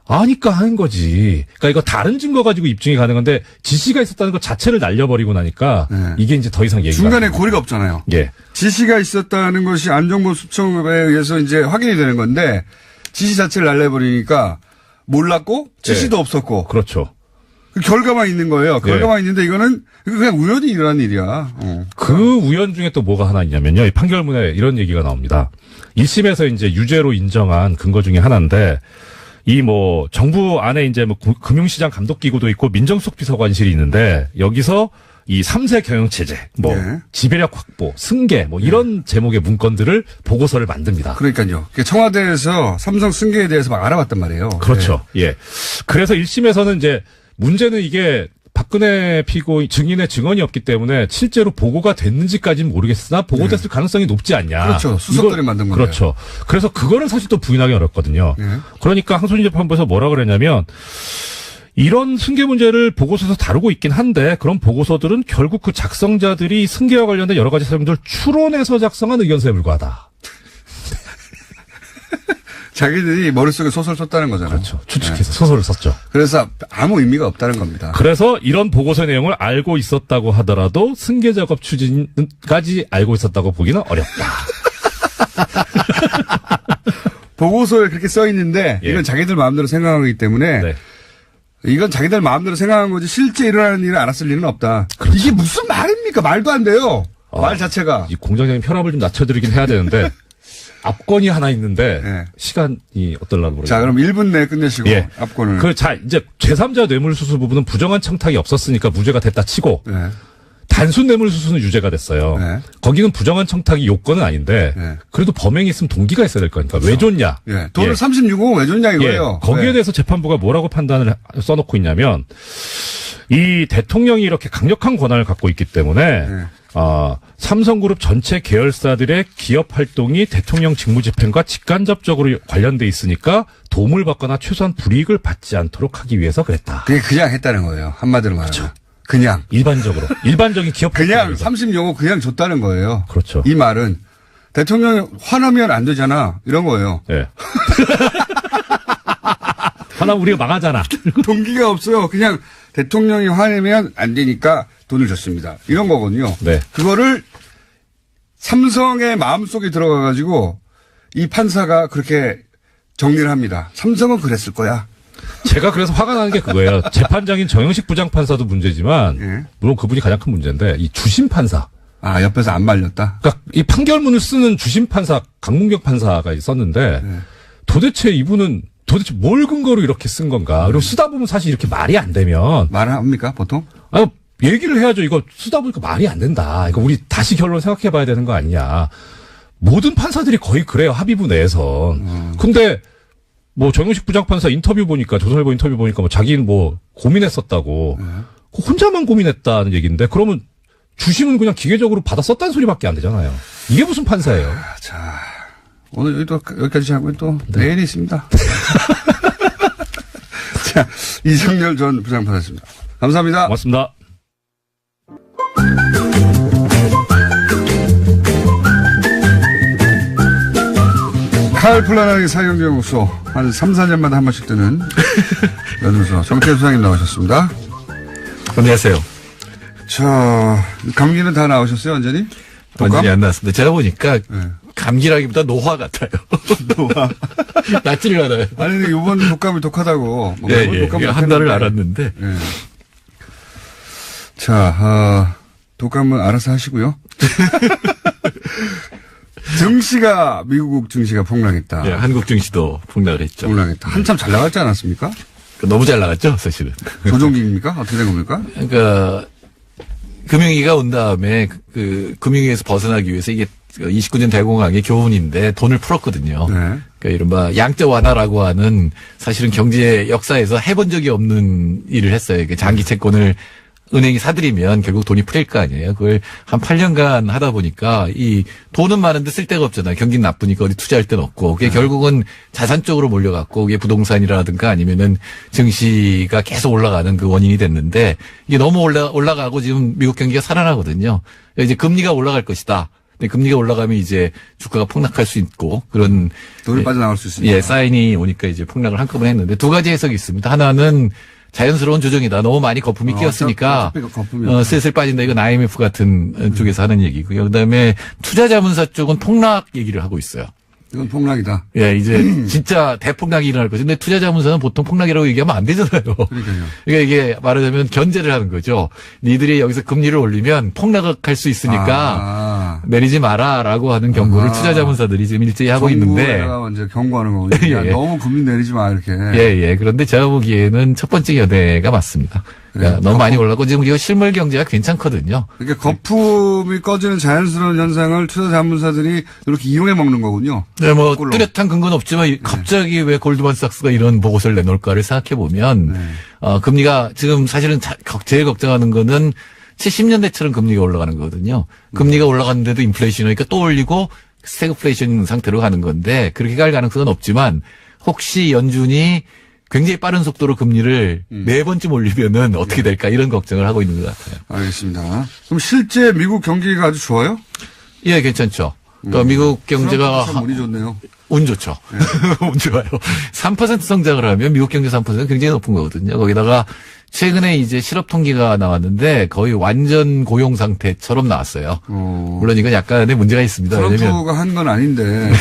아니까 하는 거지. 그러니까 이거 다른 증거 가지고 입증이 가능한데 지시가 있었다는 것 자체를 날려버리고 나니까 이게 이제 더 이상 얘기가 중간에 고리가 없잖아요. 예. 지시가 있었다는 것이 안종범 수청에 의해서 이제 확인이 되는 건데 지시 자체를 날려버리니까 몰랐고 지시도 없었고. 그렇죠. 그 결과만 있는 거예요. 결과만 있는데 이거는 그냥 우연히 일어난 일이야. 그 우연 중에 또 뭐가 하나 있냐면요. 이 판결문에 이런 얘기가 나옵니다. 1심에서 이제 유죄로 인정한 근거 중에 하나인데 이 뭐 정부 안에 이제 뭐 금융시장 감독기구도 있고 민정수석 비서관실이 있는데 여기서 이 3세 경영체제, 뭐 지배력 확보, 승계, 뭐 이런 제목의 문건들을 보고서를 만듭니다. 그러니까요. 청와대에서 삼성 승계에 대해서 막 알아봤단 말이에요. 그렇죠. 예. 그래서 1심에서는 이제 문제는 이게 박근혜 피고인 증인의 증언이 없기 때문에 실제로 보고가 됐는지까지는 모르겠으나 보고됐을 가능성이 높지 않냐. 그렇죠. 수석들이 만든 건데. 그렇죠. 그래서 그거는 사실 또 부인하기 어렵거든요. 그러니까 항소심 재판부에서 뭐라 그랬냐면 이런 승계 문제를 보고서에서 다루고 있긴 한데 그런 보고서들은 결국 그 작성자들이 승계와 관련된 여러 가지 사정들을 추론해서 작성한 의견서에 불과하다. 자기들이 머릿속에 소설 썼다는 거잖아요. 그렇죠. 추측해서 소설을 썼죠. 그래서 아무 의미가 없다는 겁니다. 그래서 이런 보고서 내용을 알고 있었다고 하더라도 승계 작업 추진까지 알고 있었다고 보기는 어렵다. 보고서에 그렇게 써 있는데 이건 자기들 마음대로 생각하기 때문에 이건 자기들 마음대로 생각한 거지 실제 일어나는 일을 알았을 리는 없다. 그렇죠. 이게 무슨 말입니까? 말도 안 돼요. 말 자체가. 이 공장장님 혈압을 좀 낮춰드리긴 해야 되는데 압권이 하나 있는데 시간이 어떨라고 모르겠어요. 자, 그럼 1분 내에 끝내시고 압권을. 자, 이제 제3자 뇌물수수 부분은 부정한 청탁이 없었으니까 무죄가 됐다 치고 단순 뇌물수수는 유죄가 됐어요. 거기는 부정한 청탁이 요건은 아닌데 그래도 범행이 있으면 동기가 있어야 될 거니까 왜 줬냐. 돈을 36억 왜 줬냐 이거예요. 거기에 대해서 재판부가 뭐라고 판단을 써놓고 있냐면 이 대통령이 이렇게 강력한 권한을 갖고 있기 때문에 네. 삼성그룹 전체 계열사들의 기업 활동이 대통령 직무집행과 직간접적으로 관련돼 있으니까 도움을 받거나 최소한 불이익을 받지 않도록 하기 위해서 그랬다. 그게 그냥 했다는 거예요. 한마디로 말하면. 그렇죠. 그냥. 일반적인 기업 그냥 30용어 그냥 줬다는 거예요. 그렇죠. 이 말은 대통령이 화나면 안 되잖아. 이런 거예요. 네. 화나면 우리가 망하잖아. 동기가 없어요. 그냥 대통령이 화내면 안 되니까 돈을 줬습니다. 이런 거거든요. 네. 그거를 삼성의 마음속에 들어가가지고 이 판사가 그렇게 정리를 합니다. 삼성은 그랬을 거야. 제가 그래서 화가 나는 게 그거예요. 재판장인 정영식 부장판사도 문제지만 예. 물론 그분이 가장 큰 문제인데 이 주심 판사. 옆에서 안 말렸다? 그러니까 이 판결문을 쓰는 주심 판사 강문경 판사가 있었는데 도대체 이분은 도대체 뭘 근거로 이렇게 쓴 건가? 그리고 쓰다 보면 사실 이렇게 말이 안 되면 말합니까 보통? 얘기를 해야죠. 이거 쓰다 보니까 말이 안 된다. 그러니까 우리 다시 결론 생각해 봐야 되는 거 아니냐. 모든 판사들이 거의 그래요. 합의부 내에선. 근데 뭐 정영식 부장판사 인터뷰 보니까 조선일보 인터뷰 보니까 뭐 자기는 뭐 고민했었다고. 혼자만 고민했다는 얘기인데 그러면 주심은 그냥 기계적으로 받아 썼다는 소리밖에 안 되잖아요. 이게 무슨 판사예요? 자, 오늘 여기까지 하고 또 내일이 있습니다. 자, 이성열 전 부장판사였습니다. 감사합니다. 고맙습니다. 칼플라나리 사형연구소 한 3, 4년마다 한 번씩 뜨는 연구소 정태우 소장님 나오셨습니다. 안녕하세요. 자, 감기는 다 나오셨어요, 완전히? 완전히 안 나왔습니다. 제가 보니까 감기라기보다 노화 같아요. 노화. 낫지를 않아요. 아니, 근데 이번 독감이 독하다고. 한 달을 알았는데. 예. 자, 독감은 알아서 하시고요. 증시가, 미국 증시가 폭락했다. 예, 한국 증시도 폭락을 했죠. 폭락했다. 한참 잘 나갔지 않았습니까? 너무 잘 나갔죠, 사실은. 조정기입니까? 어떻게 된 겁니까? 그러니까, 금융위기가 온 다음에 금융위기에서 벗어나기 위해서 이게 29년 대공황의 교훈인데 돈을 풀었거든요. 네. 그러니까 이른바 양적 완화라고 하는 사실은 경제 역사에서 해본 적이 없는 일을 했어요. 장기 채권을 은행이 사들이면 결국 돈이 풀릴 거 아니에요. 그걸 한 8년간 하다 보니까 이 돈은 많은데 쓸 데가 없잖아요. 경기는 나쁘니까 어디 투자할 데는 없고. 그게 결국은 자산 쪽으로 몰려갔고 그게 부동산이라든가 아니면은 증시가 계속 올라가는 그 원인이 됐는데 이게 너무 올라가고 지금 미국 경기가 살아나거든요. 이제 금리가 올라갈 것이다. 근데 금리가 올라가면 이제 주가가 폭락할 수 있고 그런 돈이 빠져나갈 수 있습니다. 예, 사인이 오니까 이제 폭락을 한꺼번에 했는데 두 가지 해석이 있습니다. 하나는 자연스러운 조정이다. 너무 많이 거품이 끼었으니까 슬슬 빠진다. 이건 IMF 같은 쪽에서 하는 얘기고요. 그다음에 투자자문사 쪽은 폭락 얘기를 하고 있어요. 이건 폭락이다. 예, 이제 진짜 대폭락이 일어날 거죠. 근데 투자자문사는 보통 폭락이라고 얘기하면 안 되잖아요. 그러니까요. 그러니까 이게 말하자면 견제를 하는 거죠. 니들이 여기서 금리를 올리면 폭락할 수 있으니까 내리지 마라라고 하는 경고를 투자자문사들이 지금 일제히 하고 있는데. 정부가 이제 경고하는 거거든요. 예. 너무 금리 내리지 마 이렇게. 예. 그런데 제가 보기에는 첫 번째 견해가 맞습니다. 그러니까 너무 많이 올랐고 지금 이거 실물 경제가 괜찮거든요. 그러니까 거품이 꺼지는 자연스러운 현상을 투자자문사들이 이렇게 이용해 먹는 거군요. 네, 뭐 뚜렷한 근거는 없지만 갑자기 왜 골드만삭스가 이런 보고서를 내놓을까를 생각해 보면 금리가 지금 사실은 제일 걱정하는 거는 70년대처럼 금리가 올라가는 거거든요. 금리가 올라갔는데도 인플레이션이니까 또 올리고 스태그플레이션 상태로 가는 건데 그렇게 갈 가능성은 없지만 혹시 연준이 굉장히 빠른 속도로 금리를 4번쯤 올리면은 어떻게 될까 이런 걱정을 하고 있는 것 같아요. 알겠습니다. 그럼 실제 미국 경기가 아주 좋아요? 예, 괜찮죠. 그러니까 미국 경제가 참 운이 좋네요. 운 좋죠. 네. 운 좋아요. 3% 성장을 하면 미국 경제 3%는 굉장히 높은 거거든요. 거기다가 최근에 이제 실업 통계가 나왔는데 거의 완전 고용 상태처럼 나왔어요. 물론 이건 약간의 문제가 있습니다. 트럼프가 한 건 아닌데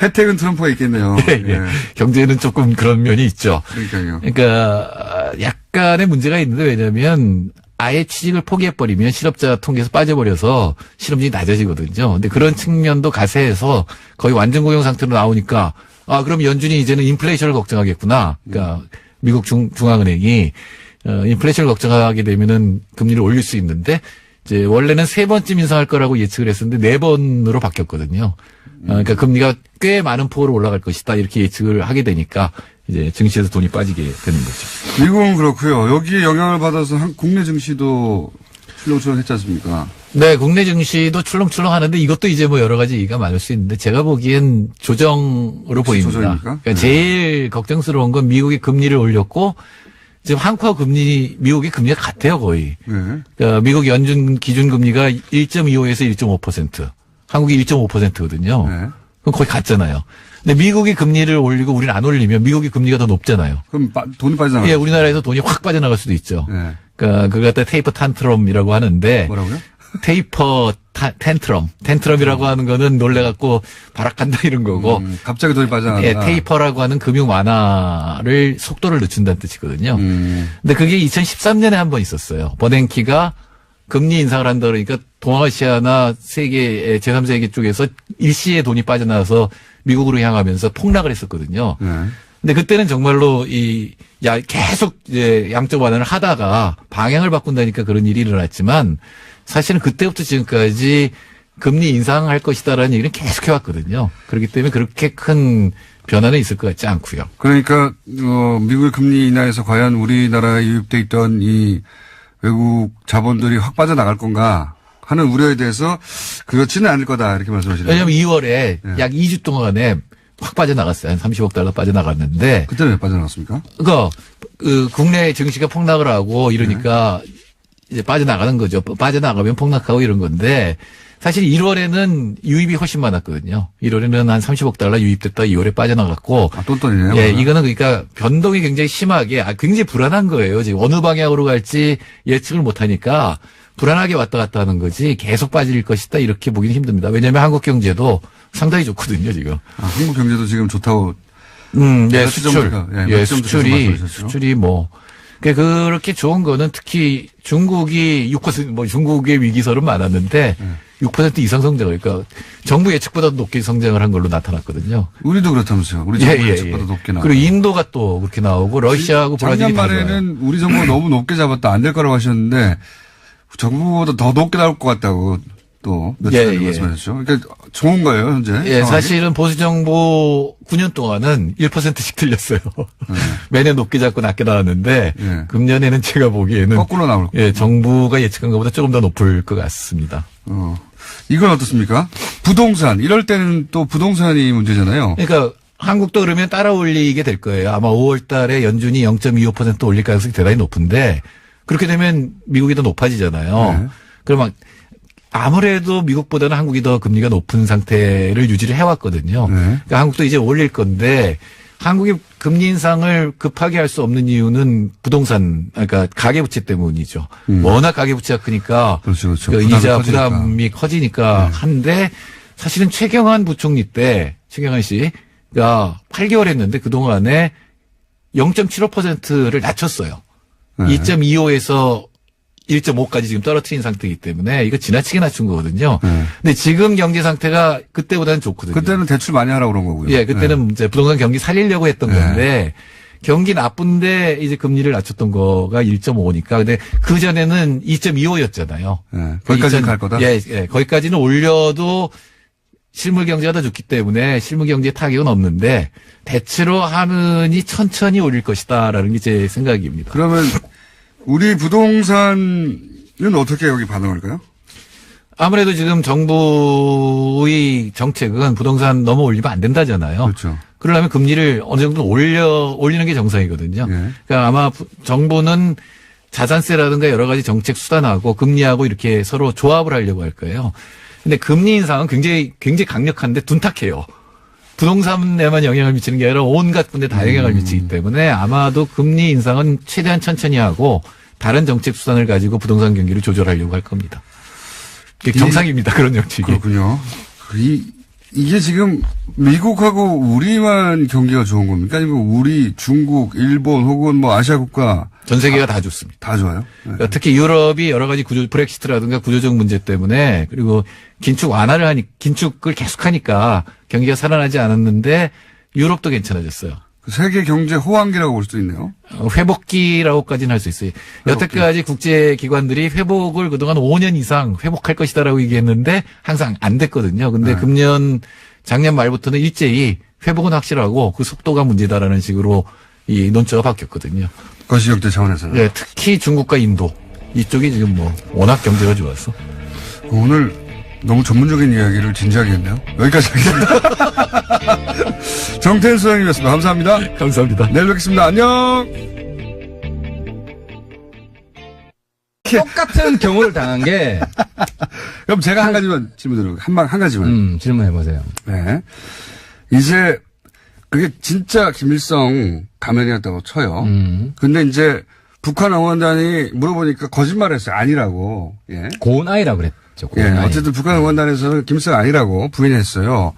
혜택은 트럼프가 있겠네요. 예. 경제는 조금 그런 면이 있죠. 그러니까요. 그러니까 약간의 문제가 있는데 왜냐하면 아예 취직을 포기해버리면 실업자 통계에서 빠져버려서 실업률이 낮아지거든요. 근데 그런 측면도 가세해서 거의 완전 고용 상태로 나오니까 그럼 연준이 이제는 인플레이션을 걱정하겠구나. 그러니까 미국 중앙은행이 인플레이션을 걱정하게 되면은 금리를 올릴 수 있는데 이제 원래는 3번쯤 인상할 거라고 예측을 했었는데 4번으로 바뀌었거든요. 그러니까 금리가 꽤 많은 폭으로 올라갈 것이다 이렇게 예측을 하게 되니까 이제 증시에서 돈이 빠지게 되는 거죠. 미국은 그렇고요. 여기에 영향을 받아서 국내 증시도 출렁출렁 했지 않습니까? 네, 국내 증시도 출렁출렁 하는데 이것도 이제 뭐 여러 가지 얘기가 많을 수 있는데 제가 보기엔 조정으로 보입니다. 조정입니까? 그러니까 제일 걱정스러운 건 미국이 금리를 올렸고 지금 한국하고 미국의 금리가 같아요, 거의. 네. 그러니까 미국 연준 기준금리가 1.25에서 1.5%. 한국이 1.5%거든요. 네. 그럼 거의 같잖아요. 근데 미국이 금리를 올리고 우리는 안 올리면 미국이 금리가 더 높잖아요. 그럼 돈이 빠져나가요? 예, 우리나라에서 돈이 확 빠져나갈 수도 있죠. 네. 그러니까 그걸 갖다 테이퍼 탄트럼이라고 하는데 뭐라고요? 테이퍼 텐트럼이라고 하는 거는 놀래갖고 발악한다 이런 거고. 갑자기 돈이 빠져나간다. 예, 테이퍼라고 하는 금융 완화를 속도를 늦춘다는 뜻이거든요. 근데 그게 2013년에 한 번 있었어요. 버냉키가 금리 인상을 한다 그러니까 동아시아나 세계 제3세계 쪽에서 일시에 돈이 빠져나와서 미국으로 향하면서 폭락을 했었거든요. 네. 근데 그때는 정말로 계속 이제 양적 완화를 하다가 방향을 바꾼다니까 그런 일이 일어났지만 사실은 그때부터 지금까지 금리 인상할 것이다라는 얘기는 계속 해왔거든요. 그렇기 때문에 그렇게 큰 변화는 있을 것 같지 않고요. 그러니까 미국의 금리 인하에서 과연 우리나라에 유입돼 있던 이 외국 자본들이 확 빠져나갈 건가 하는 우려에 대해서 그렇지는 않을 거다 이렇게 말씀하시네요. 왜냐하면 2월에 네. 약 2주 동안에 확 빠져나갔어요. 한 30억 달러 빠져나갔는데. 그때는 왜 빠져나갔습니까? 그 국내 증시가 폭락을 하고 이러니까 이제 빠져나가는 거죠. 빠져나가면 폭락하고 이런 건데 사실 1월에는 유입이 훨씬 많았거든요. 1월에는 한 30억 달러 유입됐다 2월에 빠져나갔고. 똔똔이네요. 예, 이거는 그러니까 변동이 굉장히 심하게 굉장히 불안한 거예요. 지금 어느 방향으로 갈지 예측을 못 하니까 불안하게 왔다 갔다 하는 거지 계속 빠질 것이다 이렇게 보기는 힘듭니다. 왜냐하면 한국 경제도 상당히 좋거든요, 지금. 한국 경제도 지금 좋다고. 네, 수출. 예, 수출이 뭐. 그렇게 좋은 거는 특히 중국이 6%, 중국의 위기설은 많았는데 6% 이상 성장을, 그러니까 정부 예측보다 높게 성장을 한 걸로 나타났거든요. 우리도 그렇다면서요. 우리 정부 예측보다 높게 나오고. 그리고 인도가 또 그렇게 나오고 러시아하고 브라질이 작년 말에는 우리 정부가 너무 높게 잡았다 안 될 거라고 하셨는데 정부보다 더 높게 나올 것 같다고 또 며칠 전에 말씀하셨죠. 그러니까 좋은 거예요, 현재. 예, 상황이? 사실은 보수정부 9년 동안은 1%씩 틀렸어요. 매년 높게 잡고 낮게 나왔는데 금년에는 제가 보기에는 거꾸로 나올 거예요. 예, 정부가 예측한 것보다 조금 더 높을 것 같습니다. 이건 어떻습니까? 부동산. 이럴 때는 또 부동산이 문제잖아요. 그러니까 한국도 그러면 따라 올리게 될 거예요. 아마 5월 달에 연준이 0.25% 올릴 가능성이 대단히 높은데 그렇게 되면 미국이 더 높아지잖아요. 그러면 아무래도 미국보다는 한국이 더 금리가 높은 상태를 유지를 해왔거든요. 그러니까 한국도 이제 올릴 건데 한국이 금리 인상을 급하게 할 수 없는 이유는 부동산, 그러니까 가계부채 때문이죠. 워낙 가계부채가 크니까 그렇죠. 그 이자 부담이 커지니까 한데 사실은 최경환 부총리 때 최경환 씨가 8개월 했는데 그동안에 0.75%를 낮췄어요. 2.25에서 1.5까지 지금 떨어뜨린 상태이기 때문에 이거 지나치게 낮춘 거거든요. 근데 지금 경제 상태가 그때보다는 좋거든요. 그때는 대출 많이 하라고 그런 거고요. 예, 그때는 이제 부동산 경기 살리려고 했던 건데 경기 나쁜데 이제 금리를 낮췄던 거가 1.5니까 근데 그 전에는 2.25였잖아요. 거기까지는 갈 거다. 예, 거기까지는 올려도 실물 경제가 더 좋기 때문에 실물 경제에 타격은 없는데 대체로 하느니 천천히 올릴 것이다라는 게 제 생각입니다. 그러면 우리 부동산은 어떻게 여기 반응할까요? 아무래도 지금 정부의 정책은 부동산 너무 올리면 안 된다잖아요. 그렇죠. 그러려면 금리를 어느 정도 올리는 게 정상이거든요. 그러니까 아마 정부는 자산세라든가 여러 가지 정책 수단하고 금리하고 이렇게 서로 조합을 하려고 할 거예요. 근데 금리 인상은 굉장히 강력한데 둔탁해요. 부동산에만 영향을 미치는 게 아니라 온갖 군데 다 영향을 미치기 때문에 아마도 금리 인상은 최대한 천천히 하고 다른 정책 수단을 가지고 부동산 경기를 조절하려고 할 겁니다. 정상입니다. 그런 정책이. 그렇군요. 이게 지금 미국하고 우리만 경기가 좋은 겁니까? 아니면 우리, 중국, 일본 혹은 뭐 아시아 국가 전 세계가 다 좋습니다. 다 좋아요. 그러니까 특히 유럽이 여러 가지 브렉시트라든가 구조적 문제 때문에 그리고 긴축을 계속하니까 경기가 살아나지 않았는데 유럽도 괜찮아졌어요. 세계 경제 호황기라고 볼 수도 있네요. 회복기라고까지는 할 수 있어요. 여태까지 국제 기관들이 회복을 그동안 5년 이상 회복할 것이다라고 얘기했는데 항상 안 됐거든요. 근데 작년 말부터는 일제히 회복은 확실하고 그 속도가 문제다라는 식으로 이 논조가 바뀌었거든요. 거시경제 차원에서는. 예, 특히 중국과 인도 이쪽이 지금 뭐 워낙 경제가 좋아서 오늘 너무 전문적인 이야기를 진지하게 했네요. 여기까지 하겠습니다. 정태인 소장님이었습니다. 감사합니다. 감사합니다. 내일 뵙겠습니다. 안녕. 똑같은 경우를 당한 게. 그럼 제가 한 가지만 질문 드려요. 한 가지만. 질문해보세요. 네. 이제 그게 진짜 김일성 가면이었다고 쳐요. 근데 이제 북한 응원단이 물어보니까 거짓말했어요. 아니라고. 예. 고은아이라고 그랬죠. 예. 고은아이. 어쨌든 북한 응원단에서는 김일성 아니라고 부인했어요.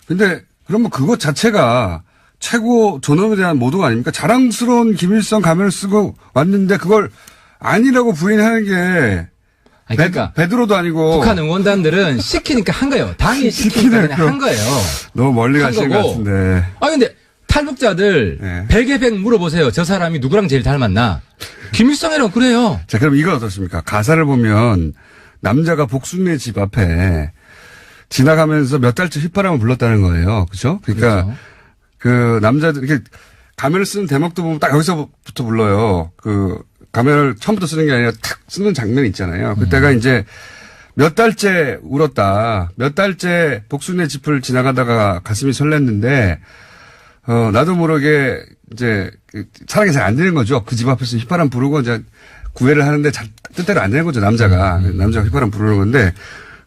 근데 그러면 그것 자체가 최고 존엄에 대한 모독 아닙니까? 자랑스러운 김일성 가면을 쓰고 왔는데 그걸 아니라고 부인하는 게 아니, 그러니까 베드로도 아니고 북한 응원단들은 시키니까 한 거예요. 당이 시키니까 그냥 한 거예요. 너무 멀리 한 가시는 것 거고. 같은데. 아 근데 탈북자들 네. 100에 100 물어보세요. 저 사람이 누구랑 제일 닮았나? 김일성이라고 그래요. 자, 그럼 이건 어떻습니까? 가사를 보면 남자가 복순네 집 앞에 지나가면서 몇 달째 휘파람을 불렀다는 거예요. 그죠? 그러니까 그렇죠. 그 남자들 이렇게 가면을 쓰는 대목도 보면 딱 여기서부터 불러요. 그 가면을 처음부터 쓰는 게 아니라 탁 쓰는 장면이 있잖아요. 그때가 이제 몇 달째 울었다. 몇 달째 복순네 집을 지나가다가 가슴이 설렜는데 나도 모르게 이제 사랑이 잘 안 되는 거죠. 그 집 앞에서 휘파람 부르고 이제 구애를 하는데 뜻대로 안 되는 거죠. 남자가 휘파람 부르는 건데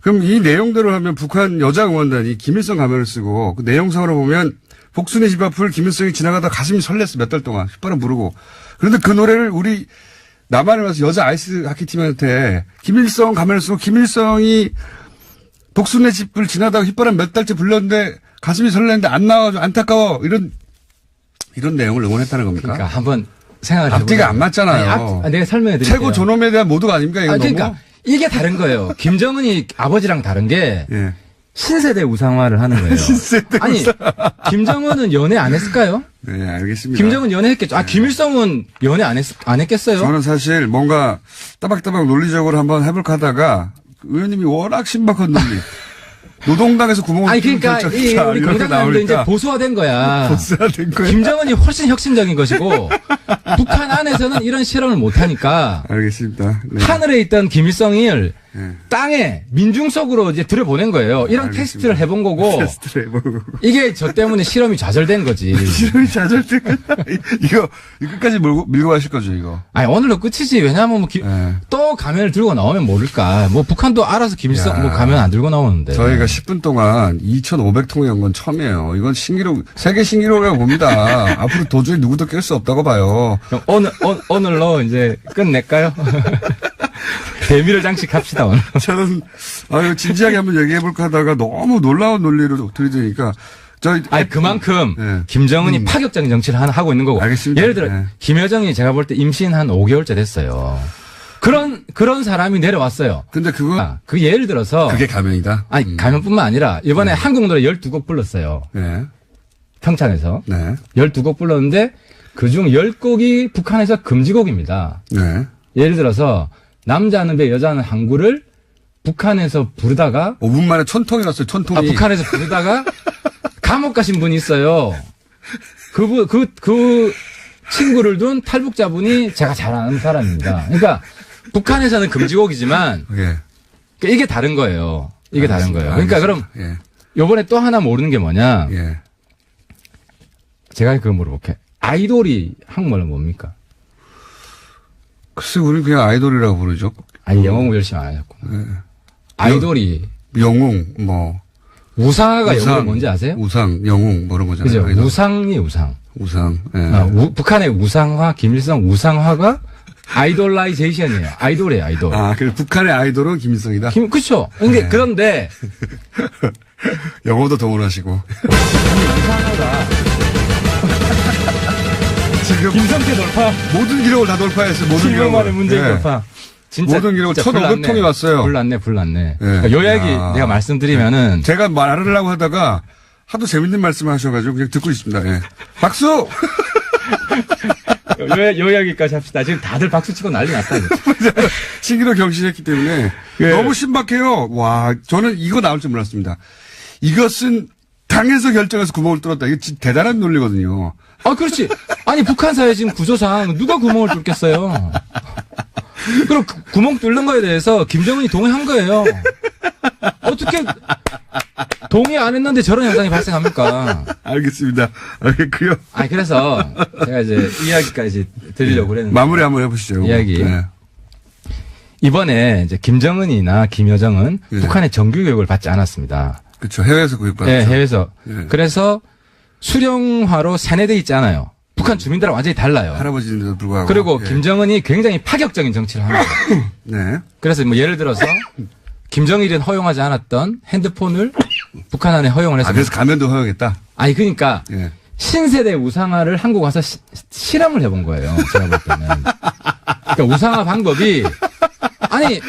그럼 이 내용대로 하면 북한 여자 응원단이 김일성 가면을 쓰고 그 내용상으로 보면 복순의 집 앞을 김일성이 지나가다 가슴이 설렜어. 몇 달 동안 휘파람 부르고 그런데 그 노래를 우리 남한에 와서 여자 아이스 하키 팀한테 김일성 가면을 쓰고 김일성이 복순의 집을 지나다가 휘파람 몇 달째 불렀는데 가슴이 설레는데 안 나와가지고 안타까워 이런 내용을 응원했다는 겁니까? 그러니까 한번 생각을 해보세요. 앞뒤가 안 맞잖아요. 내가 설명해 드릴게요. 최고 존엄에 대한 모독 아닙니까? 이거 그러니까 너무? 이게 다른 거예요. 김정은이 아버지랑 다른 게 예. 신세대 우상화를 하는 거예요. 아니 김정은은 연애 안 했을까요? 네, 알겠습니다. 김정은 연애했겠죠. 아 김일성은 연애 안 했겠어요? 저는 사실 뭔가 따박따박 논리적으로 한번 해볼까 하다가 의원님이 워낙 신박한 논리. 노동당에서 구멍을 아니 그러니까 이 우리 공당도 이제 보수화된 거야. 보수화된 거야. 김정은이 훨씬 혁신적인 것이고 북한 안에서는 이런 실험을 못 하니까 알겠습니다. 네. 하늘에 있던 김일성을 네. 땅에 민중 속으로 이제 들여보낸 거예요. 이런 알겠습니다. 테스트를 해본 거고 테스트를 해보고. 이게 저 때문에 실험이 좌절된 거지. 실험이 좌절된 거야. 이거 끝까지 밀고 가실 거죠, 이거. 아니 오늘로 끝이지. 왜냐하면 뭐 네. 또 가면을 들고 나오면 모를까. 뭐 북한도 알아서 김일성 뭐 가면 안 들고 나오는데. 저희가 10분 동안 2,500통을 연 건 처음이에요. 이건 신기록, 세계 신기록이라고 봅니다. 앞으로 도저히 누구도 깰 수 없다고 봐요. 그럼 오늘로 이제 끝낼까요? 대미를 장식합시다 오늘. 저는 진지하게 한번 얘기해볼까 하다가 너무 놀라운 논리를 들이대니까 아니 그만큼 네. 김정은이 파격적인 정치를 하고 있는 거고. 알겠습니다. 예를 들어 네. 김여정이 제가 볼 때 임신 한 5개월째 됐어요. 그런 사람이 내려왔어요. 근데 그 예를 들어서 그게 가면이다. 아니 가면뿐만 아니라 이번에 한국 노래 12곡 불렀어요. 네. 평창에서 네. 12곡 불렀는데 그중 10곡이 북한에서 금지곡입니다. 네. 예를 들어서 남자는 배 여자는 항구를 북한에서 부르다가 5분 만에 1,000통이 났어요. 1,000통이. 북한에서 부르다가 감옥 가신 분이 있어요. 그 친구를 둔 탈북자분이 제가 잘 아는 사람입니다. 그러니까 북한에서는 금지곡이지만 예. 이게 다른 거예요. 이게 다른 거예요. 그러니까 알겠습니다. 그럼 예. 요번에 또 하나 모르는 게 뭐냐. 예. 제가 그거 물어볼게요. 아이돌이 한국말로 뭡니까? 글쎄, 우리 그냥 아이돌이라고 부르죠. 아니, 영어 공부 열심히 안 하셨구나. 네. 아이돌이. 영웅, 우상화가 영어로 뭔지 아세요? 우상, 영웅, 뭐 이런 거잖아요. 그죠? 아이돌. 우상이 우상. 우상. 예. 북한의 우상화, 김일성 우상화가 아이돌라이제이션이에요. 아이돌이에요, 아이돌. 그래서 북한의 아이돌은 김일성이다. 그쵸. 네. 그런데. 영어도 동원하시고. 지금 김성태 돌파. 모든 기록을 다 돌파했어요. 모든 기록을. 문제 예. 돌파. 진짜. 모든 기록을 진짜 1,500통이 왔어요. 불났네. 예. 요 이야기 야. 내가 말씀드리면은. 제가 말하려고 하다가 하도 재밌는 말씀을 하셔가지고 그냥 듣고 있습니다. 예. 박수! 요 이야기까지 합시다. 지금 다들 박수 치고 난리 났다. 신기록 경신했기 때문에 예. 너무 신박해요. 와, 저는 이거 나올 줄 몰랐습니다. 이것은 다 당에서 결정해서 구멍을 뚫었다. 이게 진짜 대단한 논리거든요. 아, 그렇지. 아니, 북한 사회 지금 구조상 누가 구멍을 뚫겠어요? 그럼 구멍 뚫는 거에 대해서 김정은이 동의한 거예요. 어떻게 동의 안 했는데 저런 현상이 발생합니까? 알겠습니다. 알겠고요. 아니, 그래서 제가 이제 이야기까지 드리려고 그랬는데. 마무리 한번 해보시죠. 이야기. 네. 이번에 이제 김정은이나 김여정은 네. 북한의 정규 교육을 받지 않았습니다. 그렇죠. 해외에서 구입받았죠. 네, 해외에서. 네. 그래서 수령화로 세뇌돼 있지 않아요. 북한 주민들하고 완전히 달라요. 할아버지인데도 불구하고. 그리고 예. 김정은이 굉장히 파격적인 정치를 합니다. 네. 그래서 뭐 예를 들어서 김정일은 허용하지 않았던 핸드폰을 북한 안에 허용을 해서. 그래서 가면도 허용했다. 아니, 그러니까 예. 신세대 우상화를 한국 와서 실험을 해본 거예요. 제가 볼 때는. 그러니까 우상화 방법이 아니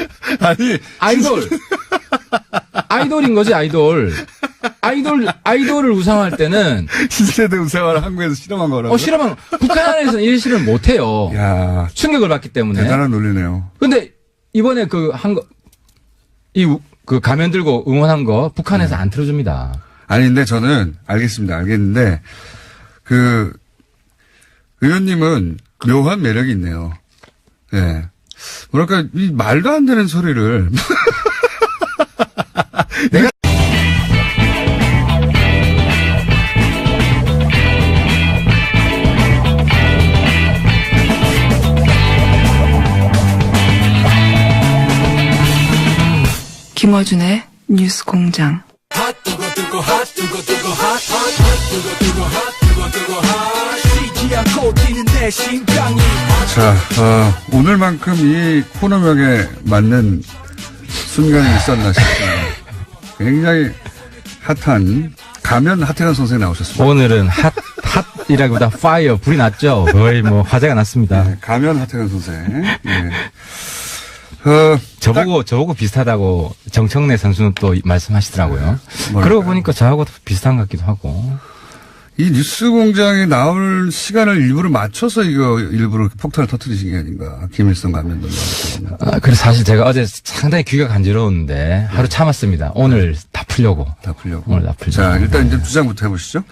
아이돌인 거지, 아이돌을 우상화할 때는 신세대 우상화를 한국에서 실험한 거라고. 실험한 북한 안에서는 이 실험을 못 해요. 야, 충격을 받기 때문에. 대단한 논리네요. 근데 이번에 그 가면 들고 응원한 거 북한에서 안 틀어줍니다. 아니, 근데 저는 알겠는데 그 의원님은 묘한 매력이 있네요. 예. 네. 뭐랄까 이 말도 안 되는 소리를 내가 김어준의 뉴스 공장. 자, 오늘만큼 이 코너명에 맞는 순간이 있었나 싶습니다. 굉장히 핫한 가면 하태경 선생님 나오셨습니다. 오늘은 핫이라기보다 파이어, 불이 났죠. 거의 뭐 화제가 났습니다. 네, 가면 하태경 선생. 네. 저보고 비슷하다고 정청래 선수는 또 말씀하시더라고요. 뭐랄까요? 그러고 보니까 저하고 비슷한 것 같기도 하고. 이 뉴스 공장에 나올 시간을 일부러 맞춰서 일부러 폭탄을 터뜨리신 게 아닌가. 김일성 가면도 나오고. 그래서 사실 제가 어제 상당히 귀가 간지러웠는데 하루 참았습니다. 오늘 다 풀려고. 오늘 다 풀려고. 자, 일단 이제 주장부터 해보시죠.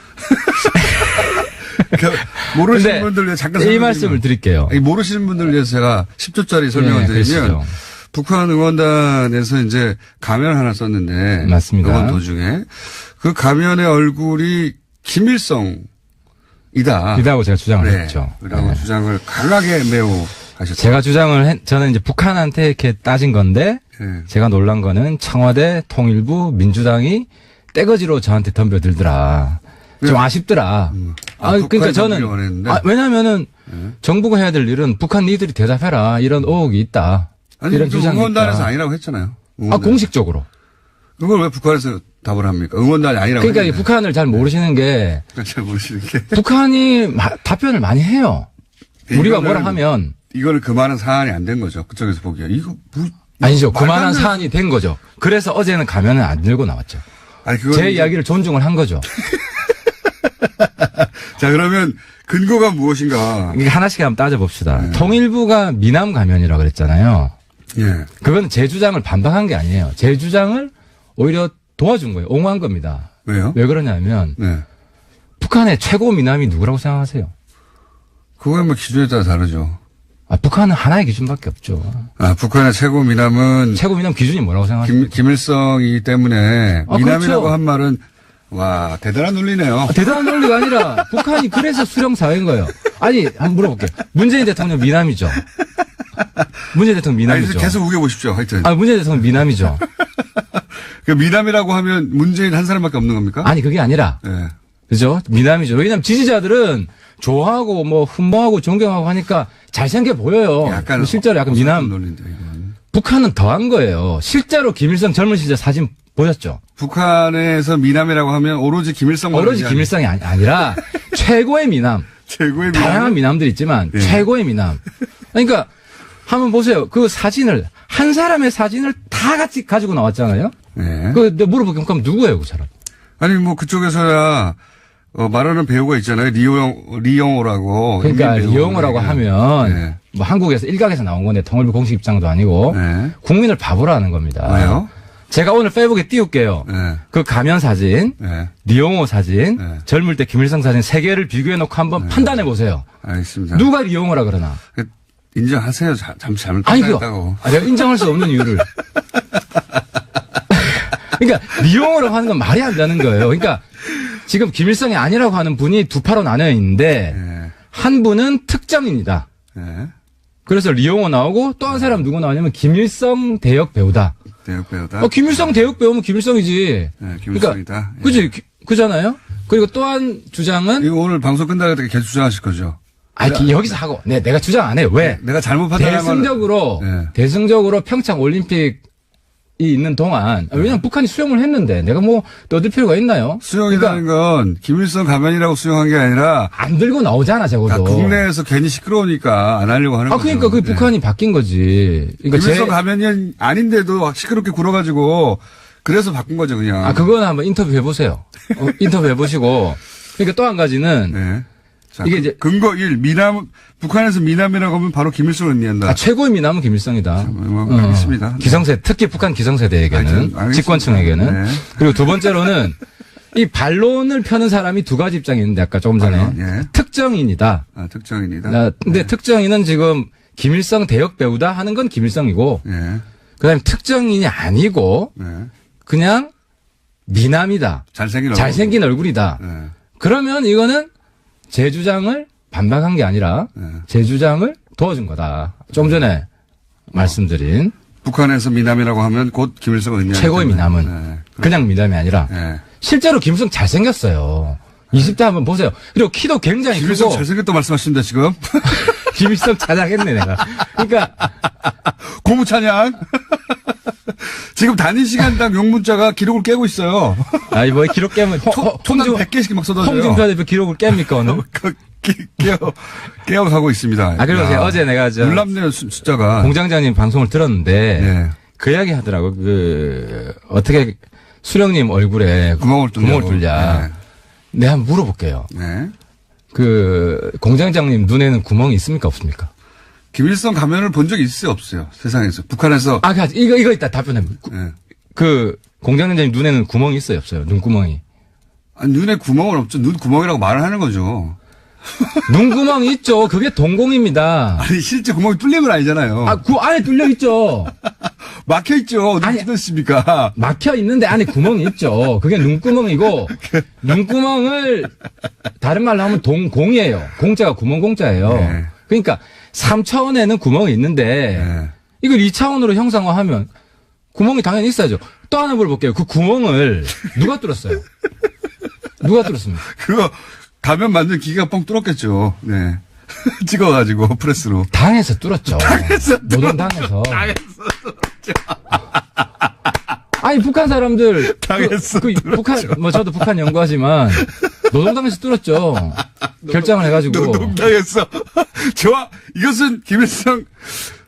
모르시는 분들 위해 잠깐 이 말씀을 드릴게요. 모르시는 분들 위해서 제가 10초짜리 설명을 드리면 북한 응원단에서 이제 가면을 하나 썼는데 맞습니다. 응원 도중에 그 가면의 얼굴이 김일성이다. 이다고 제가 주장을 했죠. 라고 주장을 강하게 매우 하셨죠. 제가 저는 이제 북한한테 이렇게 따진 건데 제가 놀란 거는 청와대 통일부 민주당이 떼거지로 저한테 덤벼들더라. 좀 아쉽더라. 그러니까 저는 왜냐하면은 정부가 해야 될 일은 북한 니들이 대답해라 이런 의혹이 있다. 아니, 이런 주장이 응원단에서 있다. 아니라고 했잖아요. 공식적으로. 그걸 왜 북한에서 답을 합니까? 응원단이 아니라고. 그러니까 했는데. 북한을 잘 모르시는 게 잘 모르시는 게 북한이 답변을 많이 해요. 우리가 뭐라 하면 이거는 그만한 사안이 안 된 거죠. 그쪽에서 보기에 이거 아니죠. 그만한 사안이 된 거죠. 그래서 어제는 가면을 안 들고 나왔죠. 아니, 제 이야기를 존중을 한 거죠. 자, 그러면 근거가 무엇인가? 이게 하나씩 한번 따져봅시다. 통일부가 미남 가면이라고 그랬잖아요. 예. 그건 제 주장을 반박한 게 아니에요. 제 주장을 오히려 도와준 거예요. 옹호한 겁니다. 왜요? 왜 그러냐면 북한의 최고 미남이 누구라고 생각하세요? 그거는 뭐 기준에 따라 다르죠. 북한은 하나의 기준밖에 없죠. 북한의 최고 미남은 최고 미남 기준이 뭐라고 생각하세요? 김일성이기 때문에 미남이라고 그렇죠. 한 말은 와, 대단한 논리네요. 대단한 논리가 아니라 북한이 그래서 수령 사회인 거예요. 아니, 한번 물어볼게요. 문재인 대통령 미남이죠. 문재인 대통령 미남이죠. 아니, 계속 우겨보십시오. 하여튼. 문재인 대통령 미남이죠. 그 미남이라고 하면 문재인 한 사람밖에 없는 겁니까? 아니, 그게 아니라. 네. 그죠? 미남이죠. 왜냐면 지지자들은 좋아하고 뭐 흠모하고 존경하고 하니까 잘생겨 보여요. 약간 실제로 약간 미남. 논리인데, 이건. 북한은 더한 거예요. 실제로 김일성 젊은 시절 사진 보셨죠? 북한에서 미남이라고 하면 오로지 김일성 오로지 김일성이 아니라 최고의 미남. 최고의 미남. 다양한 미남들이 있지만 최고의 미남. 그러니까 한번 보세요. 그 사진을 한 사람의 사진을 다 같이 가지고 나왔잖아요. 네. 내가 물어볼게요. 그럼 누구예요, 그 사람? 아니 뭐 그쪽에서야 말하는 배우가 있잖아요. 리영호라고. 그러니까 리영호라고 하면 뭐 한국에서 일각에서 나온 건데 통일부 공식 입장도 아니고 국민을 바보로 하는 겁니다. 왜요? 제가 오늘 페이북에 띄울게요. 네. 그 가면 사진, 네. 리용호 사진, 네. 젊을 때 김일성 사진 3개를 비교해놓고 한번 판단해 보세요. 알겠습니다. 누가 리용호라 그러나? 인정하세요. 잠시 잘못 아니, 그, 판단했다고. 내가 인정할 수 없는 이유를. 그러니까 리용호라고 하는 건 말이 안 되는 거예요. 그러니까 지금 김일성이 아니라고 하는 분이 두 파로 나뉘어 있는데 네. 한 분은 특정인이다. 네. 그래서 리용호 나오고 또 한 사람 누구 나오냐면 김일성 대역 배우다. 대역 배우다. 김일성 대역 배우면 김일성이지. 네, 김일성이다. 그러니까, 예. 그지? 그잖아요? 그리고 또 한 주장은 이거 오늘 방송 끝나게 계속 주장하실 거죠? 여기서 하고 내가 주장 안 해요. 왜? 내가 잘못 판단하면 대승적으로 평창 올림픽이 있는 동안 왜냐면 북한이 수용을 했는데 내가 뭐 떠들 필요가 있나요? 수용이라는 건 김일성 가면이라고 수용한 게 아니라 안 들고 나오잖아, 적어도. 국내에서 괜히 시끄러우니까 안 하려고 하는 거죠. 그러니까 그 북한이 바뀐 거지. 그러니까 김일성 가면이 아닌데도 시끄럽게 굴어가지고 그래서 바꾼 거죠, 그냥. 그거는 한번 인터뷰 해보세요. 인터뷰 해보시고. 그러니까 또 한 가지는 네. 자, 이게 이제 근거 1, 북한에서 미남이라고 하면 바로 김일성을 의미한다. 최고의 미남은 김일성이다. 알겠습니다. 기성세, 특히 북한 기성세대에게는, 알겠습니다. 집권층에게는. 네. 그리고 두 번째로는 이 반론을 펴는 사람이 두 가지 입장이 있는데 아까 조금 전에 예. 특정인이다. 특정인이다. 근데 특정인은 지금 김일성 대역 배우다 하는 건 김일성이고, 예. 그다음에 특정인이 아니고 네. 그냥 미남이다. 잘생긴 얼굴이다. 네. 그러면 이거는 제 주장을 반박한 게 아니라 제 주장을 도와준 거다. 좀 전에 말씀드린 북한에서 미남이라고 하면 곧 김일성을 의미하는 최고의 미남은 그냥 미남이 아니라 실제로 김일성 잘생겼어요. 20대 한번 보세요. 그리고 키도 굉장히 김일성 크고 잘생겼다고 말씀하십니다 지금. 김일성 찬양했네 내가. 그러니까 고무 찬양. 지금 단위 시간당 용문자가 기록을 깨고 있어요. 뭐 기록 깨면 통장 100개씩 막 쏟아져요. 홍준표 대표 기록을 깹니까 오늘? 깨어가고 있습니다. 그리고 어제 내가 놀랍네요 숫자가. 공장장님 방송을 들었는데 네. 그 이야기 하더라고. 어떻게 수령님 얼굴에 구멍을 뚫냐. 네. 내가 한번 물어볼게요. 네. 공장장님 눈에는 구멍이 있습니까 없습니까? 김일성 가면을 본 적이 있어요 없어요 세상에서 북한에서. 이거 있다 답변해. 네. 공장장님 눈에는 구멍이 있어요 없어요? 눈구멍이. 눈에 구멍은 없죠. 눈 구멍이라고 말을 하는 거죠. 눈구멍이 있죠. 그게 동공입니다. 아니 실제 구멍이 뚫린 건 아니잖아요. 그 안에 뚫려 있죠. 막혀 있죠. 어디 뚫렸습니까? 막혀 있는데 안에 구멍이 있죠. 그게 눈구멍이고 눈구멍을 다른 말로 하면 동공이에요. 공자가 구멍 공자예요. 네. 그러니까 3차원에는 구멍이 있는데 네. 이걸 2차원으로 형상화하면 구멍이 당연히 있어야죠. 또 하나 물어볼게요. 그 구멍을 누가 뚫었어요? 누가 뚫었습니까? 그거 가면 만든 기계가 뻥 뚫었겠죠. 네. 찍어가지고 프레스로. 당에서 뚫었죠. 노동당에서. 아니 북한 사람들 당에서 북한 저도 북한 연구하지만 노동당에서 뚫었죠. 결정을 해가지고. 노동당에서 좋아. 이것은 김일성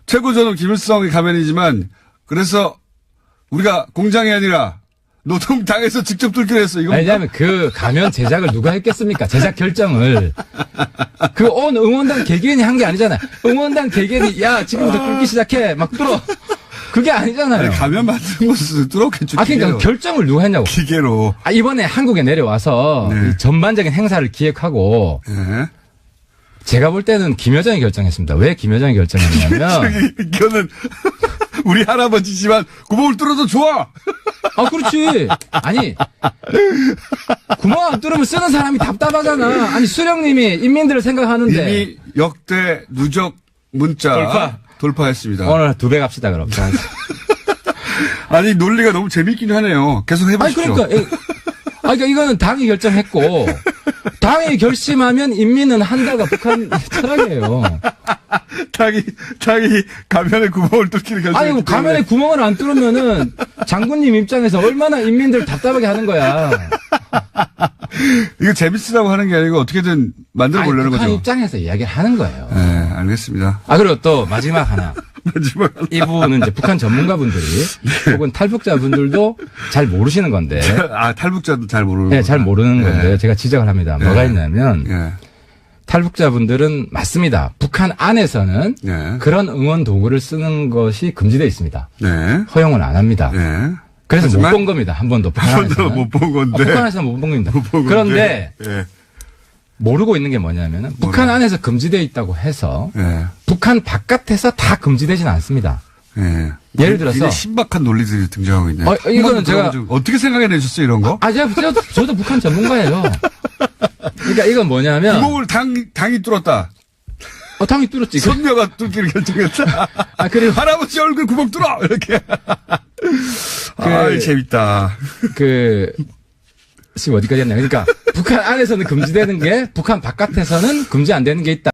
최고전은 김일성의 가면이지만 그래서 우리가 공장이 아니라 노동당에서 직접 뚫기로 했어. 이거. 왜냐하면 그 가면 제작을 누가 했겠습니까? 제작 결정을. 온 응원당 개개인이 한 게 아니잖아요. 응원당 개개인이 야 지금부터 뚫기 시작해 막 뚫어. 그게 아니잖아요. 아니, 가면 만든 것을 뚫었겠죠. 그러니까 결정을 누가 했냐고. 기계로. 이번에 한국에 내려와서 네. 이 전반적인 행사를 기획하고 네. 제가 볼 때는 김여정이 결정했습니다. 왜 김여정이 결정했냐면 이거는 우리 할아버지지만 구멍을 뚫어도 좋아. 그렇지. 아니 구멍 안 뚫으면 쓰는 사람이 답답하잖아. 아니 수령님이 인민들을 생각하는데 이미 역대 누적 문자 돌파했습니다. 오늘 2배 갑시다 그럼. 아니 논리가 너무 재밌긴 하네요. 계속 해보시죠. 그러니까 이거는 당이 결정했고 당이 결심하면 인민은 한다가 북한 철학이에요. 당이 가면에 구멍을 뚫기를 결정했기 때문에. 가면에 구멍을 안 뚫으면은 장군님 입장에서 얼마나 인민들 답답하게 하는 거야. 이거 재밌으라고 하는 게 아니고 어떻게든 만들어 보려는 거죠. 북한 입장에서 이야기를 하는 거예요. 네, 알겠습니다. 그리고 또 마지막 하나. 이 부분은 이제 북한 전문가분들이 혹은 탈북자분들도 잘 모르시는 건데. 탈북자도 잘 모르는. 네, 잘 모르는 건데 제가 지적을 합니다. 뭐가 있냐면 탈북자분들은 맞습니다. 북한 안에서는 그런 응원 도구를 쓰는 것이 금지되어 있습니다. 허용을 안 합니다. 그래서 못 하지만 본 겁니다. 한 번도. 북한 한 번도 안에서는. 못 본 건데. 북한 안에서는 못 본 겁니다. 못 본 그런데 건데. 예. 모르고 있는 게 뭐냐면은 북한 안에서 금지되어 있다고 해서 예. 북한 바깥에서 다 금지되지는 않습니다. 예. 예를 들어서 굉장히 신박한 논리들이 등장하고 있네요. 이거는 제가 어떻게 생각해내셨어요, 이런 거? 저도 북한 전문가예요. 그러니까 이건 뭐냐면 구멍을 당이 뚫었다. 당이 뚫었지. 손녀가 뚫기를 결정했다. 그리고 할아버지 얼굴 구멍 뚫어! 이렇게. 재밌다. 지금 어디까지 했나요? 그러니까 북한 안에서는 금지되는 게 북한 바깥에서는 금지 안 되는 게 있다.